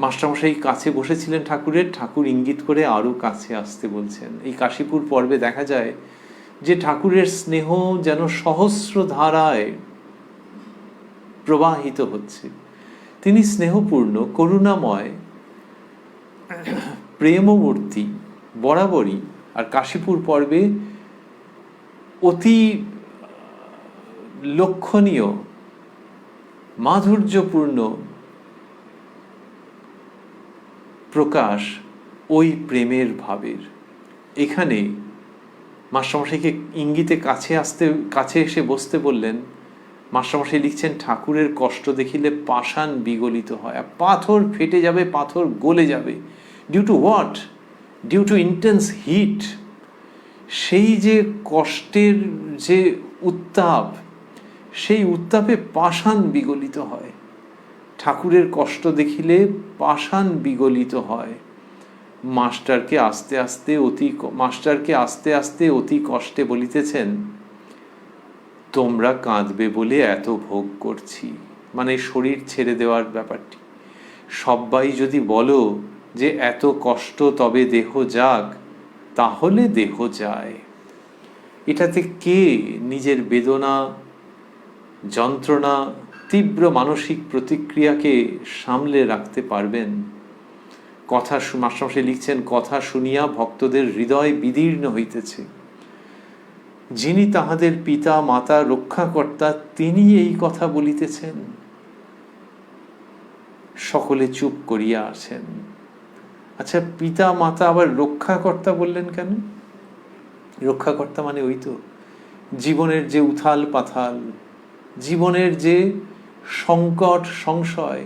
Speaker 1: মাস্টারমশাই কাছে বসেছিলেন ঠাকুরের, ঠাকুর ইঙ্গিত করে আরো কাছে আসতে বলছেন। এই কাশীপুর পর্বে দেখা যায় যে ঠাকুরের স্নেহ যেন সহস্র ধারায় প্রবাহিত হচ্ছে। তিনি স্নেহপূর্ণ, করুণাময়, প্রেমমূর্তি বরাবরই। আর কাশীপুর পর্বে অতি লক্ষণীয় মাধুর্যপূর্ণ প্রকাশ ওই প্রেমের ভাবের। এখানে মাস্টারমশাইকে ইঙ্গিতে কাছে এসে বসতে বললেন। মাস্টারমশাই লিখছেন, ঠাকুরের কষ্ট দেখিলে পাষাণ বিগলিত হয়, পাথর ফেটে যাবে, পাথর গলে যাবে। Due to what? Due to intense heat. সেই যে কষ্টের যে উত্তাপ, সেই উত্তাপে পাষাণ বিগলিত হয়। ঠাকুরের কষ্ট দেখিলে পাষাণ বিগলিত হয়। মাস্টারকে আস্তে আস্তে অতি কষ্টে বলিতেছেন, তোমরা কাঁদবে বলে এত ভোগ করছি, মানে শরীর ছেড়ে দেওয়ার ব্যাপারটি। সবাই যদি বলো যে এত কষ্ট তবে দেহ যাক, তাহলে দেহ যায়। এটাতে কে নিজের বেদনা, যন্ত্রণা, তীব্র মানসিক প্রতিক্রিয়াকে সামলে রাখতে পারবেন? মাস্টারমশাই লিখছেন, কথা শুনিয়া ভক্তদের হৃদয় বিদীর্ণ হইতেছে। যিনি তাহাদের পিতা মাতা রক্ষাকর্তা তিনি এই কথা বলিতেছেন। সকলে চুপ করিয়া আছেন। আচ্ছা, পিতা মাতা আবার রক্ষাকর্তা বললেন কেন? রক্ষাকর্তা মানে ওই তো জীবনের যে উথাল পাথাল, জীবনের যে সংকট, সংশয়,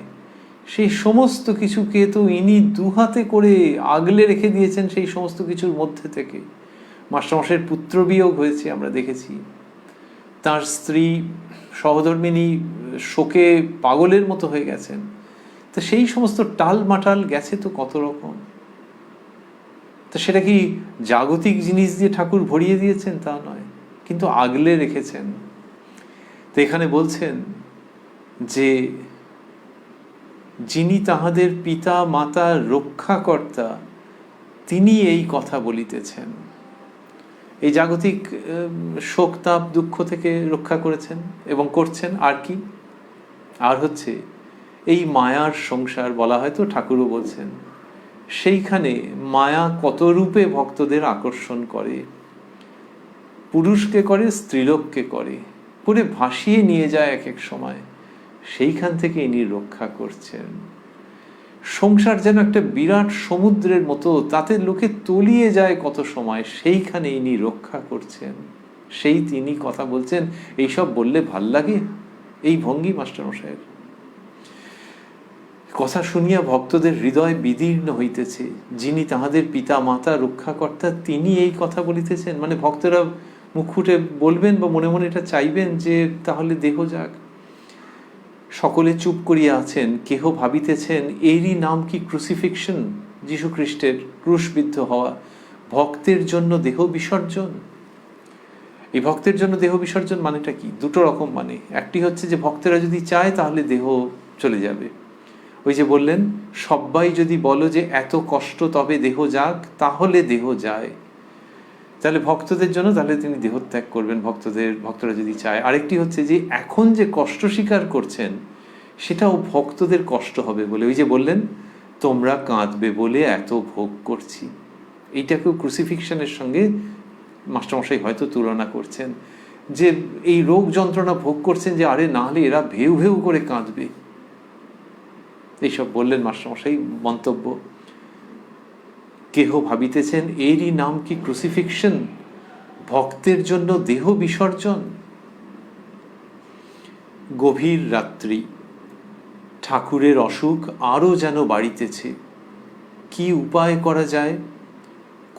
Speaker 1: সেই সমস্ত কিছুকে তো ইনি দুহাতে করে আগলে রেখে দিয়েছেন সেই সমস্ত কিছুর মধ্যে থেকে। মাস্টারমশাইয়ের পুত্রবিয়োগ হয়েছে, আমরা দেখেছি। তার স্ত্রী সহধর্মিণী শোকে পাগলের মতো হয়ে গেছেন। তো সেই সমস্ত টাল মাটাল গেছে তো কত রকম। তো সেটা কি জাগতিক জিনিস দিয়ে ঠাকুর ভরিয়ে দিয়েছেন তা নয়, কিন্তু আগলে রেখেছেন। তো এখানে বলছেন যে যিনি তাহাদের পিতা মাতা রক্ষাকর্তা, তিনি এই কথা বলিতেছেন। এই জাগতিক শোক তাপ দুঃখ থেকে রক্ষা করেছেন এবং করছেন। আর কি? আর হচ্ছে এই মায়ার সংসার বলা হয়, তো ঠাকুরও বলছেন সেইখানে মায়া কত রূপে ভক্তদের আকর্ষণ করে, পুরুষকে করে, স্ত্রীলোককে করে, পুরে ভাসিয়ে নিয়ে যায় এক এক সময়। সেইখান থেকে ইনি রক্ষা করছেন। সংসার যেন একটা বিরাট সমুদ্রের মতো, তাতে লোকে তলিয়ে যায় কত সময়, সেইখানে ইনি রক্ষা করছেন। সেই তিনি কথা বলছেন। এইসব বললে ভাল লাগে? এই ভঙ্গি মাস্টারমশাইয়ের। কথা শুনিয়া ভক্তদের হৃদয় বিদীর্ণ হইতেছে। যিনি তাহাদের পিতা মাতা রক্ষাকর্তা, তিনি এই কথা বলিতেছেন। মানে ভক্তরা মুখ ফুটে বলবেন বা মনে মনে এটা চাইবেন যে তাহলে দেহ যাক। সকলে চুপ করিয়া আছেন, কেহ ভাবিতেছেন এরই নাম কি ক্রুসিফিকশন, যীশু খ্রিস্টের ক্রুশবিদ্ধ হওয়া। ভক্তের জন্য দেহ বিসর্জন। এই ভক্তের জন্য দেহ বিসর্জন মানেটা কি? দুটো রকম মানে। একটি হচ্ছে যে ভক্তেরা যদি চায় তাহলে দেহ চলে যাবে। ওই যে বললেন, সবাই যদি বলো যে এত কষ্ট তবে দেহ যাক, তাহলে দেহ যায়। তাহলে ভক্তদের জন্য, তাহলে তিনি দেহত্যাগ করবেন ভক্তরা যদি চায়। আরেকটি হচ্ছে যে এখন যে কষ্ট স্বীকার করছেন সেটাও ভক্তদের কষ্ট হবে বলে। ওই যে বললেন, তোমরা কাঁদবে বলে এত ভোগ করছি। এইটাকেও ক্রুসিফিকশনের সঙ্গে মাস্টারমশাই হয়তো তুলনা করছেন, যে এই রোগ যন্ত্রণা ভোগ করছেন, যে আরে না হলে এরা ভেউ ভেউ করে কাঁদবে। এইসব বললেন মাস্টারমশাই মন্তব্য। কেহ ভাবিতেছেন এরই নাম কি ক্রুসিফিকশন, ভক্তের জন্য দেহ বিসর্জন। গভীর রাত্রি, ঠাকুরের অসুখ আরও যেন বাড়িতেছে। কি উপায় করা যায়?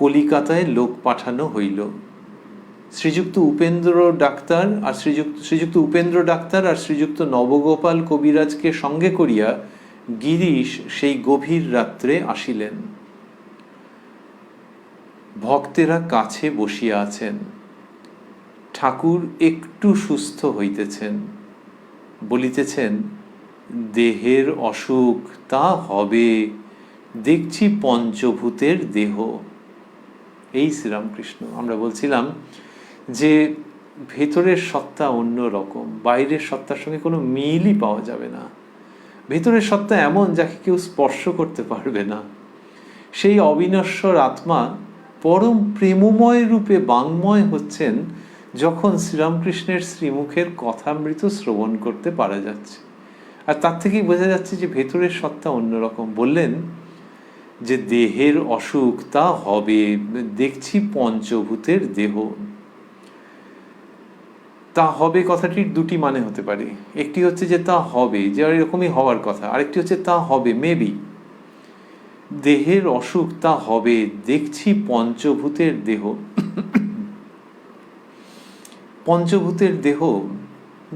Speaker 1: কলিকাতায় লোক পাঠানো হইল। শ্রীযুক্ত উপেন্দ্র ডাক্তার আর শ্রীযুক্ত নবগোপাল কবিরাজকে সঙ্গে করিয়া গিরিশ সেই গভীর রাত্রে আসিলেন। ভক্তেরা কাছে বসিয়া আছেন। ঠাকুর একটু সুস্থ হইতেছেন, বলিতেছেন, দেহের অসুখ তা হবে, দেখছি পঞ্চভূতের দেহ। এই শ্রীরামকৃষ্ণ। আমরা বলছিলাম যে ভেতরের সত্তা অন্য রকম, বাইরের সত্তার সঙ্গে কোনো মিলই পাওয়া যাবে না। ভেতরের সত্তা এমন, যাকে কেউ স্পর্শ করতে পারবে না। সেই অবিনশ্বর আত্মা পরম প্রেমময় রূপে বাংময় হচ্ছেন যখন শ্রীরামকৃষ্ণের শ্রীমুখের কথামৃত শ্রবণ করতে পারা যাচ্ছে। আর তার থেকেই বোঝা যাচ্ছে যে ভেতরের সত্তা অন্যরকম। বললেন যে দেহের অসুখ তা হবে, দেখছি পঞ্চভূতের দেহ। তা হবে কথাটির দুটি মানে হতে পারে। একটি হচ্ছে যে তা হবে, যে এরকমই হওয়ার কথা। আরেকটি হচ্ছে তা হবে, মেবি। দেহের অসুখ তা হবে, দেখছি পঞ্চভূতের দেহ। পঞ্চভূতের দেহ,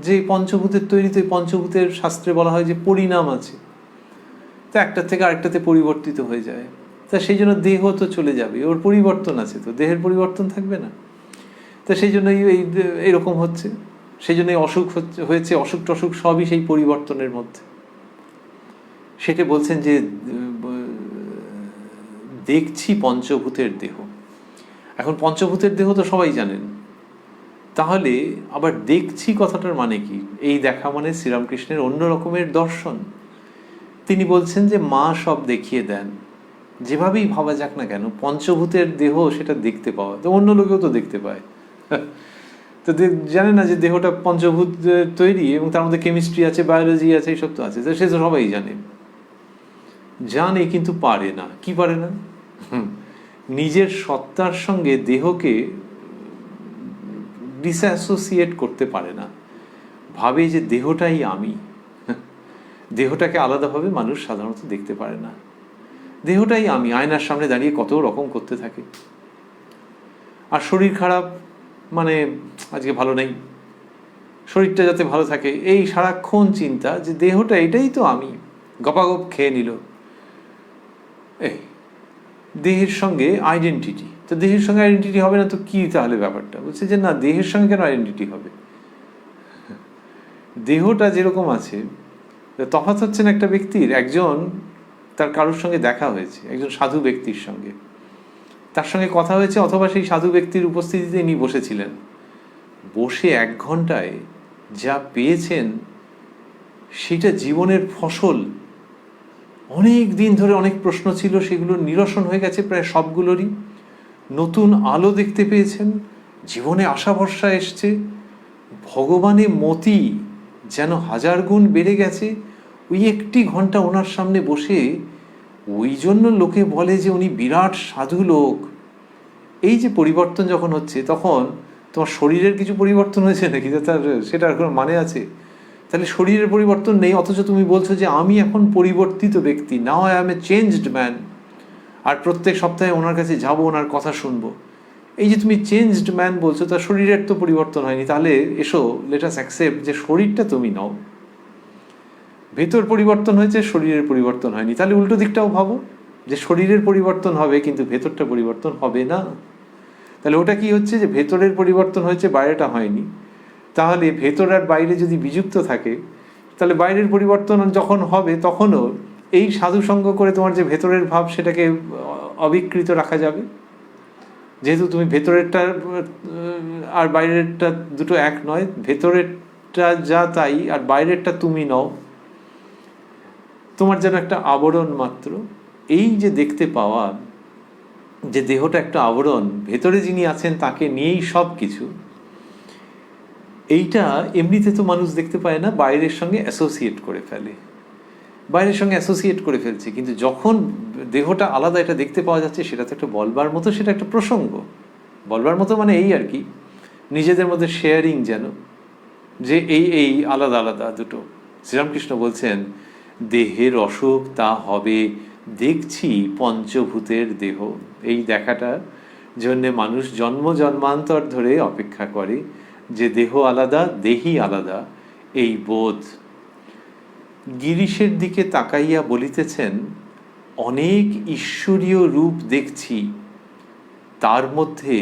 Speaker 1: যে পঞ্চভূতের তৈরি, তো পঞ্চভূতের শাস্ত্রে বলা হয় যে পরিণাম আছে, তা একটা থেকে আরেকটাতে পরিবর্তিত হয়ে যায়। তা সেই জন্য দেহ তো চলে যাবে, ওর পরিবর্তন আছে, তো দেহের পরিবর্তন থাকবে না। তা সেই জন্যই এইরকম হচ্ছে, সেই জন্যই অসুখ হয়েছে, অসুখ টসুখ সবই সেই পরিবর্তনের মধ্যে। সেটা বলছেন যে দেখছি পঞ্চভূতের দেহ। এখন পঞ্চভূতের দেহ তো সবাই জানেন, তাহলে আবার দেখছি কথাটার মানে কি? এই দেখা মানে শ্রীরামকৃষ্ণের অন্য রকমের দর্শন। তিনি বলছেন যে মা সব দেখিয়ে দেন, যেভাবেই ভাবা যাক না কেন, পঞ্চভূতের দেহ সেটা দেখতে পাওয়া, তো অন্য লোকেও তো দেখতে পায়। তো জানে না যে দেহটা পঞ্চভূত তৈরি, এবং তার মধ্যে কেমিস্ট্রি আছে, বায়োলজি আছে, এইসব তো আছে, সে তো সবাই জানে, কিন্তু পারে না। কি পারে না? নিজের সত্তার সঙ্গে দেহকে ডিসঅ্যাসোসিয়েট করতে পারে না। ভাবে যে দেহটাই আমি, দেহটাকে আলাদাভাবে মানুষ সাধারণত দেখতে পারে না। দেহটাই আমি, আয়নার সামনে দাঁড়িয়ে কত রকম করতে থাকে। আর শরীর খারাপ মানে আজকে ভালো নেই, শরীরটা যাতে ভালো থাকে, এই সারাক্ষণ চিন্তা যে দেহটা এটাই তো আমি, গপাগপ খেয়ে নিল। এই দেহের সঙ্গে আইডেন্টিটি, তো দেহের সঙ্গে আইডেন্টিটি হবে না তো কি তাহলে ব্যাপারটা? বলছে যে না, দেহের সঙ্গে কেন আইডেন্টিটি হবে? দেহটা যেরকম আছে, তফাৎ হচ্ছে না একটা ব্যক্তির, একজন তার কারোর সঙ্গে দেখা হয়েছে, একজন সাধু ব্যক্তির সঙ্গে, তার সঙ্গে কথা হয়েছে, অথবা সেই সাধু ব্যক্তির উপস্থিতিতে ইনি বসেছিলেন, বসে 1 ঘন্টায় যা পেয়েছেন সেটা জীবনের ফসল। অনেক দিন ধরে অনেক প্রশ্ন ছিল, সেগুলো নিরসন হয়ে গেছে প্রায় সবগুলোরই। নতুন আলো দেখতে পেয়েছেন, জীবনে আশা ভরসা এসছে, ভগবানে মতি যেন 1000 গুণ বেড়ে গেছে ওই 1 ঘন্টা ওনার সামনে বসে। ওই জন্য লোকে বলে যে উনি বিরাট সাধু লোক। এই যে পরিবর্তন যখন হচ্ছে, তখন তোমার শরীরের কিছু পরিবর্তন হয়েছে নাকি সেটার কোনো মানে আছে? তাহলে শরীরের পরিবর্তন নেই, অথচ তুমি বলছো যে আমি এখন পরিবর্তিত ব্যক্তি, now I am a changed man, আর প্রত্যেক সপ্তাহে ওনার কাছে যাবো, ওনার কথা শুনবো। এই যে তুমি চেঞ্জড ম্যান বলছো, তার শরীরের তো পরিবর্তন হয়নি। তাহলে এসো, লেট আস অ্যাকসেপ্ট যে শরীরটা তুমি নও, ভেতর পরিবর্তন হয়েছে, শরীরের পরিবর্তন হয়নি। তাহলে উল্টো দিকটাও ভাবো, যে শরীরের পরিবর্তন হবে কিন্তু ভেতরটা পরিবর্তন হবে না। তাহলে ওটা কি হচ্ছে, যে ভেতরের পরিবর্তন হয়েছে, বাইরেটা হয়নি। তাহলে ভেতর আর বাইরে যদি বিযুক্ত থাকে, তাহলে বাইরের পরিবর্তন যখন হবে তখনও এই সাধুসঙ্গ করে তোমার যে ভেতরের ভাব সেটাকে অবিকৃত রাখা যাবে, যেহেতু তুমি ভেতরেরটা আর বাইরেরটা দুটো এক নয়, ভেতরেরটা যা তাই, আর বাইরেরটা তুমি নও, তোমার যেন একটা আবরণ মাত্র। এই যে দেখতে পাওয়া যে দেহটা একটা আবরণ, ভেতরে যিনি আছেন তাকে নিয়েই সব কিছু, এইটা এমনিতে তো মানুষ দেখতে পায় না, বাইরের সঙ্গে অ্যাসোসিয়েট করে ফেলে, বাইরের সঙ্গে অ্যাসোসিয়েট করে ফেলছে। কিন্তু যখন দেহটা আলাদা, এটা দেখতে পাওয়া যাচ্ছে, সেটা তো একটা বলবার মতো, সেটা একটা প্রসঙ্গ। বলবার মতো মানে এই আর কি, নিজেদের মধ্যে শেয়ারিং, যেন যে এই আলাদা আলাদা দুটো। শ্রীরামকৃষ্ণ বলছেন, দেহের অসুখ তা হবে দেখছি পঞ্চভূতের দেহ। এই দেখাটার জন্যে মানুষ জন্ম জন্মান্তর ধরে অপেক্ষা করে, যে দেহ আলাদা, দেহি আলাদা, এই বোধ। গিরিশের দিকে তাকাইয়া বলিতেছেন, অনেক ঈশ্বরীয় রূপ দেখছি, তার মধ্যে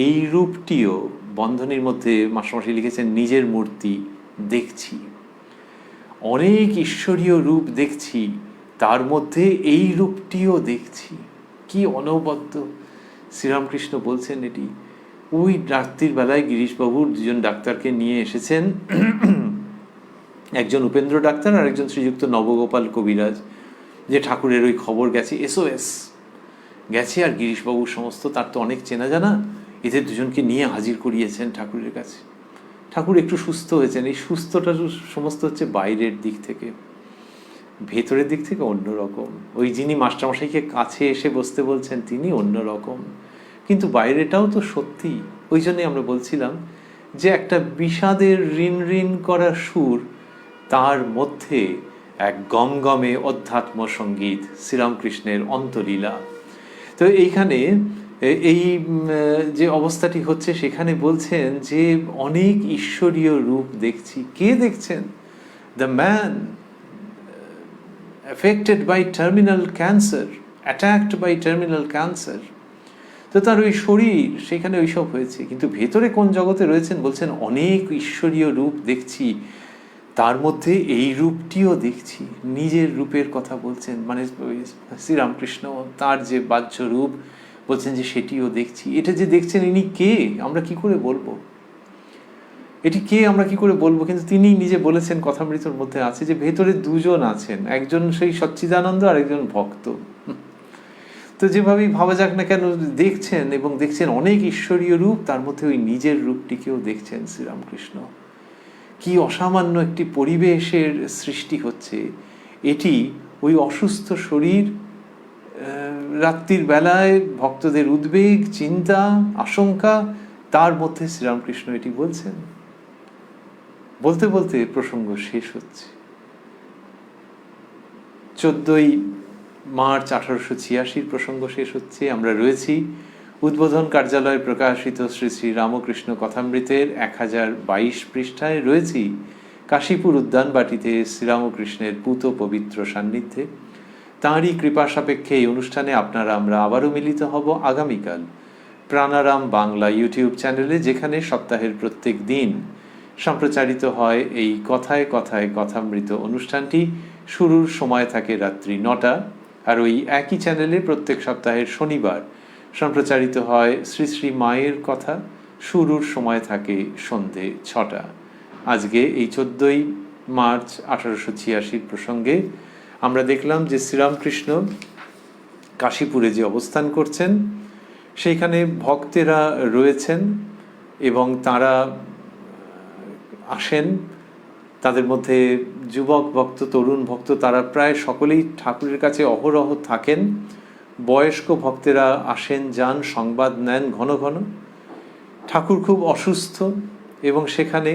Speaker 1: এই রূপটিও, বন্ধনীর মধ্যে মাস্টারমশাই লিখেছেন, নিজের মূর্তি দেখছি। অনেক ঈশ্বরীয় রূপ দেখছি, তার মধ্যে এই রূপটিও দেখছি। কি অনবদ্য শ্রীরামকৃষ্ণ বলছেন এটি। ওই রাত্রির বেলায় গিরিশবাবুর 2জন ডাক্তারকে নিয়ে এসেছেন, একজন উপেন্দ্র ডাক্তার আর একজন শ্রীযুক্ত নবগোপাল কবিরাজ, যে ঠাকুরের ওই খবর গেছে, SOS গেছে, আর গিরিশবাবুর সমস্ত, তার তো অনেক চেনা জানা, এদের 2জনকে নিয়ে হাজির করিয়েছেন ঠাকুরের কাছে। ঠাকুর একটু সুস্থ হয়েছেন। এই সুস্থটা সমস্ত হচ্ছে বাইরের দিক থেকে, ভেতরের দিক থেকে অন্যরকম। ওই যিনি মাস্টারমশাইকে কাছে এসে বসতে বলছেন, তিনি অন্যরকম, কিন্তু বাইরেটাও তো সত্যি। ওই জন্যই আমরা বলছিলাম যে একটা বিষাদের ঋণ ঋণ করা সুর, তার মধ্যে এক গমগমে অধ্যাত্ম সঙ্গীত, শ্রীরামকৃষ্ণের অন্তলীলা। তো এইখানে এই যে অবস্থাটি হচ্ছে, সেখানে বলছেন যে অনেক ঈশ্বরীয় রূপ দেখছি। কে দেখছেন? The man affected by terminal cancer, attacked by terminal cancer. তো তার ওই শরীর, সেখানে ওইসব হয়েছে, কিন্তু ভেতরে কোন জগতে রয়েছেন বলছেন, অনেক ঈশ্বরীয় রূপ দেখছি, তার মধ্যে এই রূপটিও দেখছি। নিজের রূপের কথা বলছেন, মানে শ্রীরামকৃষ্ণ তার যে বাহ্য রূপ বলছেন যে সেটিও দেখছি। এটা যে দেখছেন, ইনি কে আমরা কি করে বলবো? এটি কে আমরা কি করে বলবো? কিন্তু তিনি নিজে বলেছেন, কথামৃতর মধ্যে আছে, যে ভেতরে 2জন আছেন, একজন সেই সচ্চিদানন্দ আর একজন ভক্ত। তো যেভাবেই ভাবা যাক না কেন, দেখছেন, এবং দেখছেন অনেক ঈশ্বরীয় রূপ, তার মধ্যে ওই নিজের রূপটিকেও দেখছেন শ্রীরামকৃষ্ণ। কি অসামান্য একটি পরিবেশের সৃষ্টি হচ্ছে এটি। ওই অসুস্থ শরীর, রাত্রির বেলায় ভক্তদের উদ্বেগ, চিন্তা, আশঙ্কা, তার মধ্যে শ্রীরামকৃষ্ণ এটি বলছেন। বলতে বলতে প্রসঙ্গ শেষ হচ্ছে। 14ই মার্চ 1886 প্রসঙ্গ শেষ হচ্ছে। আমরা রয়েছি উদ্বোধন কার্যালয়ে প্রকাশিত শ্রী শ্রী রামকৃষ্ণ কথামৃতের 1022 পৃষ্ঠায়, রয়েছি কাশীপুর উদ্যানবাটিতে শ্রীরামকৃষ্ণের পূত পবিত্র সান্নিধ্যে। তাঁরই কৃপা সাপেক্ষে এই অনুষ্ঠানে আমরা আবারও মিলিত হব আগামীকাল প্রাণারাম বাংলা ইউটিউব চ্যানেলে, যেখানে সপ্তাহের প্রত্যেক দিন সম্প্রচারিত হয় এই কথায় কথায় কথামৃত অনুষ্ঠানটি। শুরুর সময় থাকে রাত্রি 9টা, আর ওই একই চ্যানেলে প্রত্যেক সপ্তাহের শনিবার সম্প্রচারিত হয় শ্রী শ্রী মায়ের কথা। শুরুর সময় থাকে সন্ধে 6টা। আজকে এই 14ই মার্চ 1886 প্রসঙ্গে আমরা দেখলাম যে শ্রীরামকৃষ্ণ কাশীপুরে যে অবস্থান করছেন সেইখানে ভক্তেরা রয়েছেন এবং তারা আসেন। তাদের মধ্যে যুবক ভক্ত, তরুণ ভক্ত, তারা প্রায় সকলেই ঠাকুরের কাছে অহরহ থাকেন। বয়স্ক ভক্তেরা আসেন, যান, সংবাদ নেন ঘন ঘন। ঠাকুর খুব অসুস্থ এবং সেখানে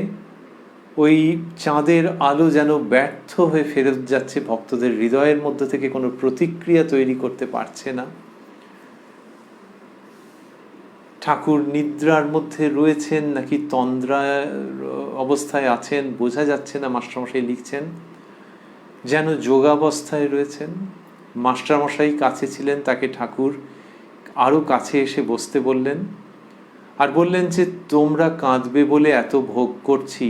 Speaker 1: ওই চাঁদের আলো যেন ব্যর্থ হয়ে ফেরত যাচ্ছে, ভক্তদের হৃদয়ের মধ্যে থেকে কোনো প্রতিক্রিয়া তৈরি করতে পারছে না। ঠাকুর নিদ্রার মধ্যে রয়েছেন নাকি তন্দ্রা অবস্থায় আছেন বোঝা যাচ্ছে না। মাস্টারমশাই লিখছেন যেন যোগাবস্থায় রয়েছেন। মাস্টারমশাই কাছে ছিলেন, তাকে ঠাকুর আরও কাছে এসে বসতে বললেন আর বললেন যে তোমরা কাঁদবে বলে এত ভোগ করছি,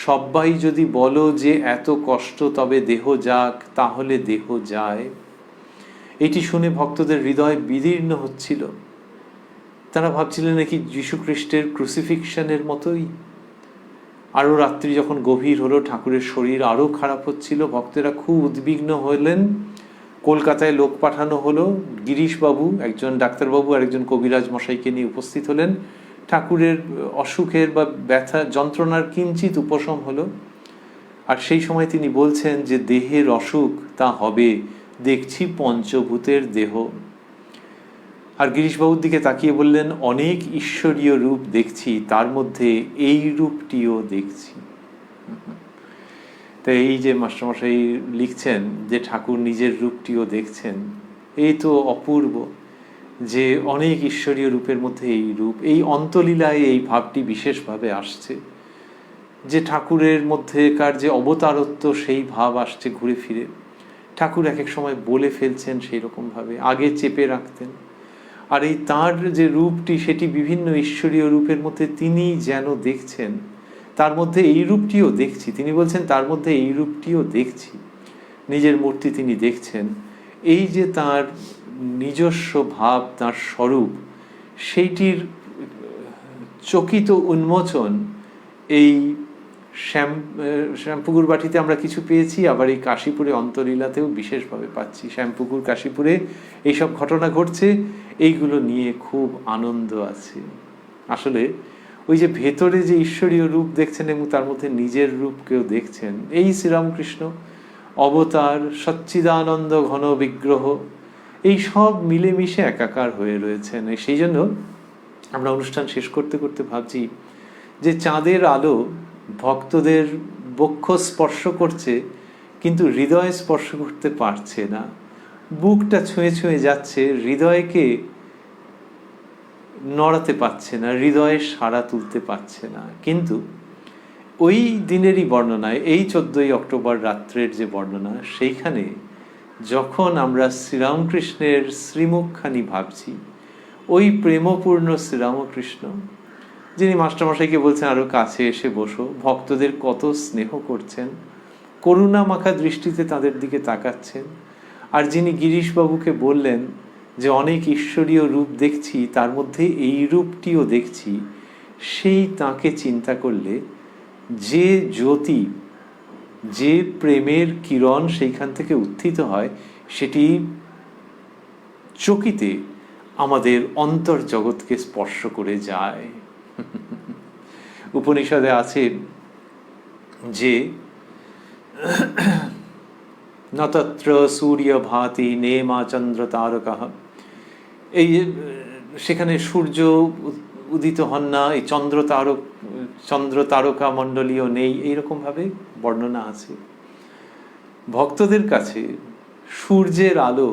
Speaker 1: সবাই যদি বলো যে এত কষ্ট তবে দেহ যাক, তাহলে দেহ যায়। এটি শুনে ভক্তদের হৃদয় বিদীর্ণ হচ্ছিল। তারা ভাবছিলেন নাকি যীশুখ্রিস্টের ক্রুসিফিকশনের মতোই। আরও রাত্রি যখন গভীর হলো, ঠাকুরের শরীর আরও খারাপ হচ্ছিল, ভক্তেরা খুব উদ্বিগ্ন হলেন। কলকাতায় লোক পাঠানো হলো। গিরিশবাবু, একজন ডাক্তারবাবু আর একজন কবিরাজ মশাইকে নিয়ে উপস্থিত হলেন। ঠাকুরের অসুখের বা ব্যথা যন্ত্রণার কিঞ্চিত উপশম হলো। আর সেই সময় তিনি বলছেন যে দেহের অসুখ তা হবে, দেখছি পঞ্চভূতের দেহ। আর গিরিশবাবুর দিকে তাকিয়ে বললেন অনেক ঈশ্বরীয় রূপ দেখছি, তার মধ্যে এই রূপটিও দেখছি। তো এই যে মাস্টারমশাই লিখছেন যে ঠাকুর নিজের রূপটিও দেখছেন, এই তো অপূর্ব যে অনেক ঈশ্বরীয় রূপের মধ্যে এই রূপ। এই অন্তলীলায় এই ভাবটি বিশেষভাবে আসছে যে ঠাকুরের মধ্যেকার যে অবতারত্ব, সেই ভাব আসছে ঘুরে ফিরে। ঠাকুর এক এক সময় বলে ফেলছেন সেই রকমভাবে, আগে চেপে রাখতেন। আর এই তাঁর যে রূপটি, সেটি বিভিন্ন ঈশ্বরীয় রূপের মধ্যে তিনি যেন দেখছেন, তার মধ্যে এই রূপটিও দেখছি। তিনি বলছেন তার মধ্যে এই রূপটিও দেখছি, নিজের মূর্তি তিনি দেখছেন। এই যে তাঁর নিজস্ব ভাব, তাঁর স্বরূপ, সেইটির চকিত উন্মোচন এই শ্যামপুকুর বাটিতে আমরা কিছু পেয়েছি, আবার এই কাশীপুরে অন্তলীলাতেও বিশেষভাবে পাচ্ছি। শ্যামপুকুর কাশীপুরে এইসব ঘটনা ঘটছে, এইগুলো নিয়ে খুব আনন্দ আছে। আসলে ওই যে ভেতরে যে ঈশ্বরীয় রূপ দেখছেন এবং তার মধ্যে নিজের রূপকেও দেখছেন, এই শ্রীরামকৃষ্ণ অবতার, সচ্চিদানন্দ ঘন বিগ্রহ, এই সব মিলেমিশে একাকার হয়ে রয়েছেন। সেই জন্য আমরা অনুষ্ঠান শেষ করতে করতে ভাবছি যে চাঁদের আলো ভক্তদের বক্ষ স্পর্শ করছে, কিন্তু হৃদয় স্পর্শ করতে পারছে না। বুকটা ছুঁয়ে ছুঁয়ে যাচ্ছে, হৃদয়কে নড়াতে পারছে না, হৃদয়ে সাড়া তুলতে পারছে না। কিন্তু ওই দিনেরই বর্ণনায়, এই 14ই অক্টোবর রাত্রের যে বর্ণনা, সেইখানে যখন আমরা শ্রীরামকৃষ্ণের শ্রীমুখখানি ভাবছি, ওই প্রেমপূর্ণ শ্রীরামকৃষ্ণ যিনি মাস্টারমশাইকে বলছেন আরো কাছে এসে বসো, ভক্তদের কত স্নেহ করছেন, করুণা মাখা দৃষ্টিতে তাদের দিকে তাকাচ্ছেন। আর যিনি গিরিশবাবুকে বললেন যে অনেক ঈশ্বরীয় রূপ দেখছি, তার মধ্যে এই রূপটিও দেখছি, সেই তাকে চিন্তা করলে যে জ্যোতি, যে প্রেমের কিরণ সেইখান থেকে উত্থিত হয়, সেটি চকিতে আমাদের অন্তর্জগৎকে স্পর্শ করে যায়। উপনিষদে আছে যে নতত্র সূর্য ভাতি নেমা চন্দ্র তারকাঃ, এই সেখানে সূর্য উদিত হন না, এই চন্দ্র তারকা মণ্ডলীয় নেই, এইরকম ভাবে বর্ণনা আছে। ভক্তদের কাছে সূর্যের আলো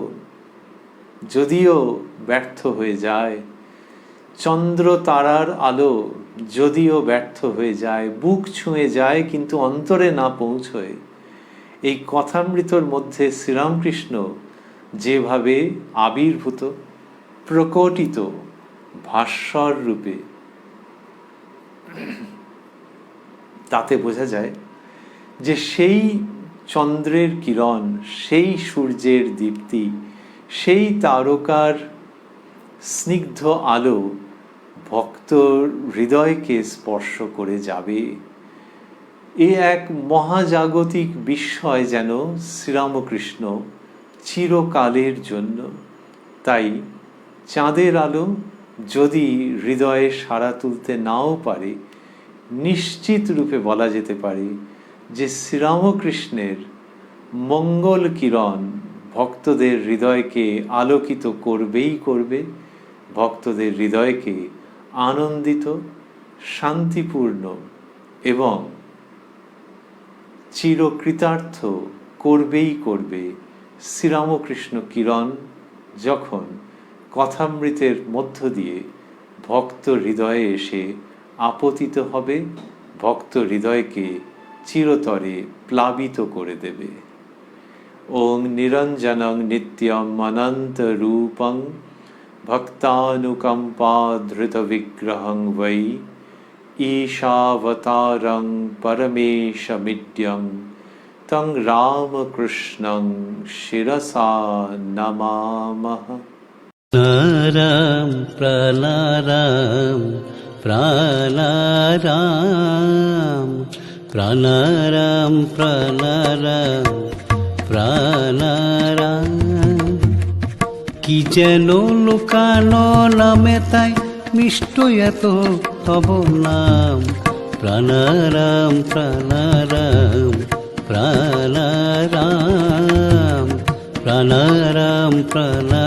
Speaker 1: যদিও ব্যর্থ হয়ে যায়, চন্দ্র তারার আলো যদিও ব্যর্থ হয়ে যায়, বুক ছুঁয়ে যায় কিন্তু অন্তরে না পৌঁছয়, এই কথামৃতর মধ্যে শ্রীরামকৃষ্ণ যেভাবে আবির্ভূত, প্রকটিত ভাস্বর রূপে, তাতে বোঝা যায় যে সেই চন্দ্রের কিরণ, সেই সূর্যের দীপ্তি, সেই তারকার স্নিগ্ধ আলো ভক্তর হৃদয়কে স্পর্শ করে যাবে। এ এক মহাজাগতিক বিস্ময় যেন শ্রীরামকৃষ্ণ চিরকালের জন্য। তাই চাঁদের আলো যদি হৃদয়ে সাড়া তুলতে নাও পারে, নিশ্চিত রূপে বলা যেতে পারে যে শ্রীরামকৃষ্ণের মঙ্গল কিরণ ভক্তদের হৃদয়কে আলোকিত করবেই করবে, ভক্তদের হৃদয়কে আনন্দিত, শান্তিপূর্ণ এবং চিরকৃতার্থ করবেই করবে। শ্রীরামকৃষ্ণ কিরণ যখন কথামৃতের মধ্য দিয়ে ভক্ত হৃদয়ে এসে আপতিত হবে, ভক্ত হৃদয়কে চিরতরে প্লাবিত করে দেবে। ওং নিরঞ্জনং নিত্যম অনন্ত রূপং ভক্তানুকম্পাধৃত বিগ্রহং বৈ ঈশাবতারং পরমেশমিড্যং তং রামকৃষ্ণং শিরসা নমামঃ।
Speaker 2: প্রাণারাম প্রাণারাম প্রাণারাম প্রাণারাম প্রাণারাম প্রাণারাম। কি যেন লুকানো নামে তাই মিষ্ট এত তব নাম। প্রাণারাম প্রাণারাম প্রাণারাম প্রাণারাম প্রাণারাম।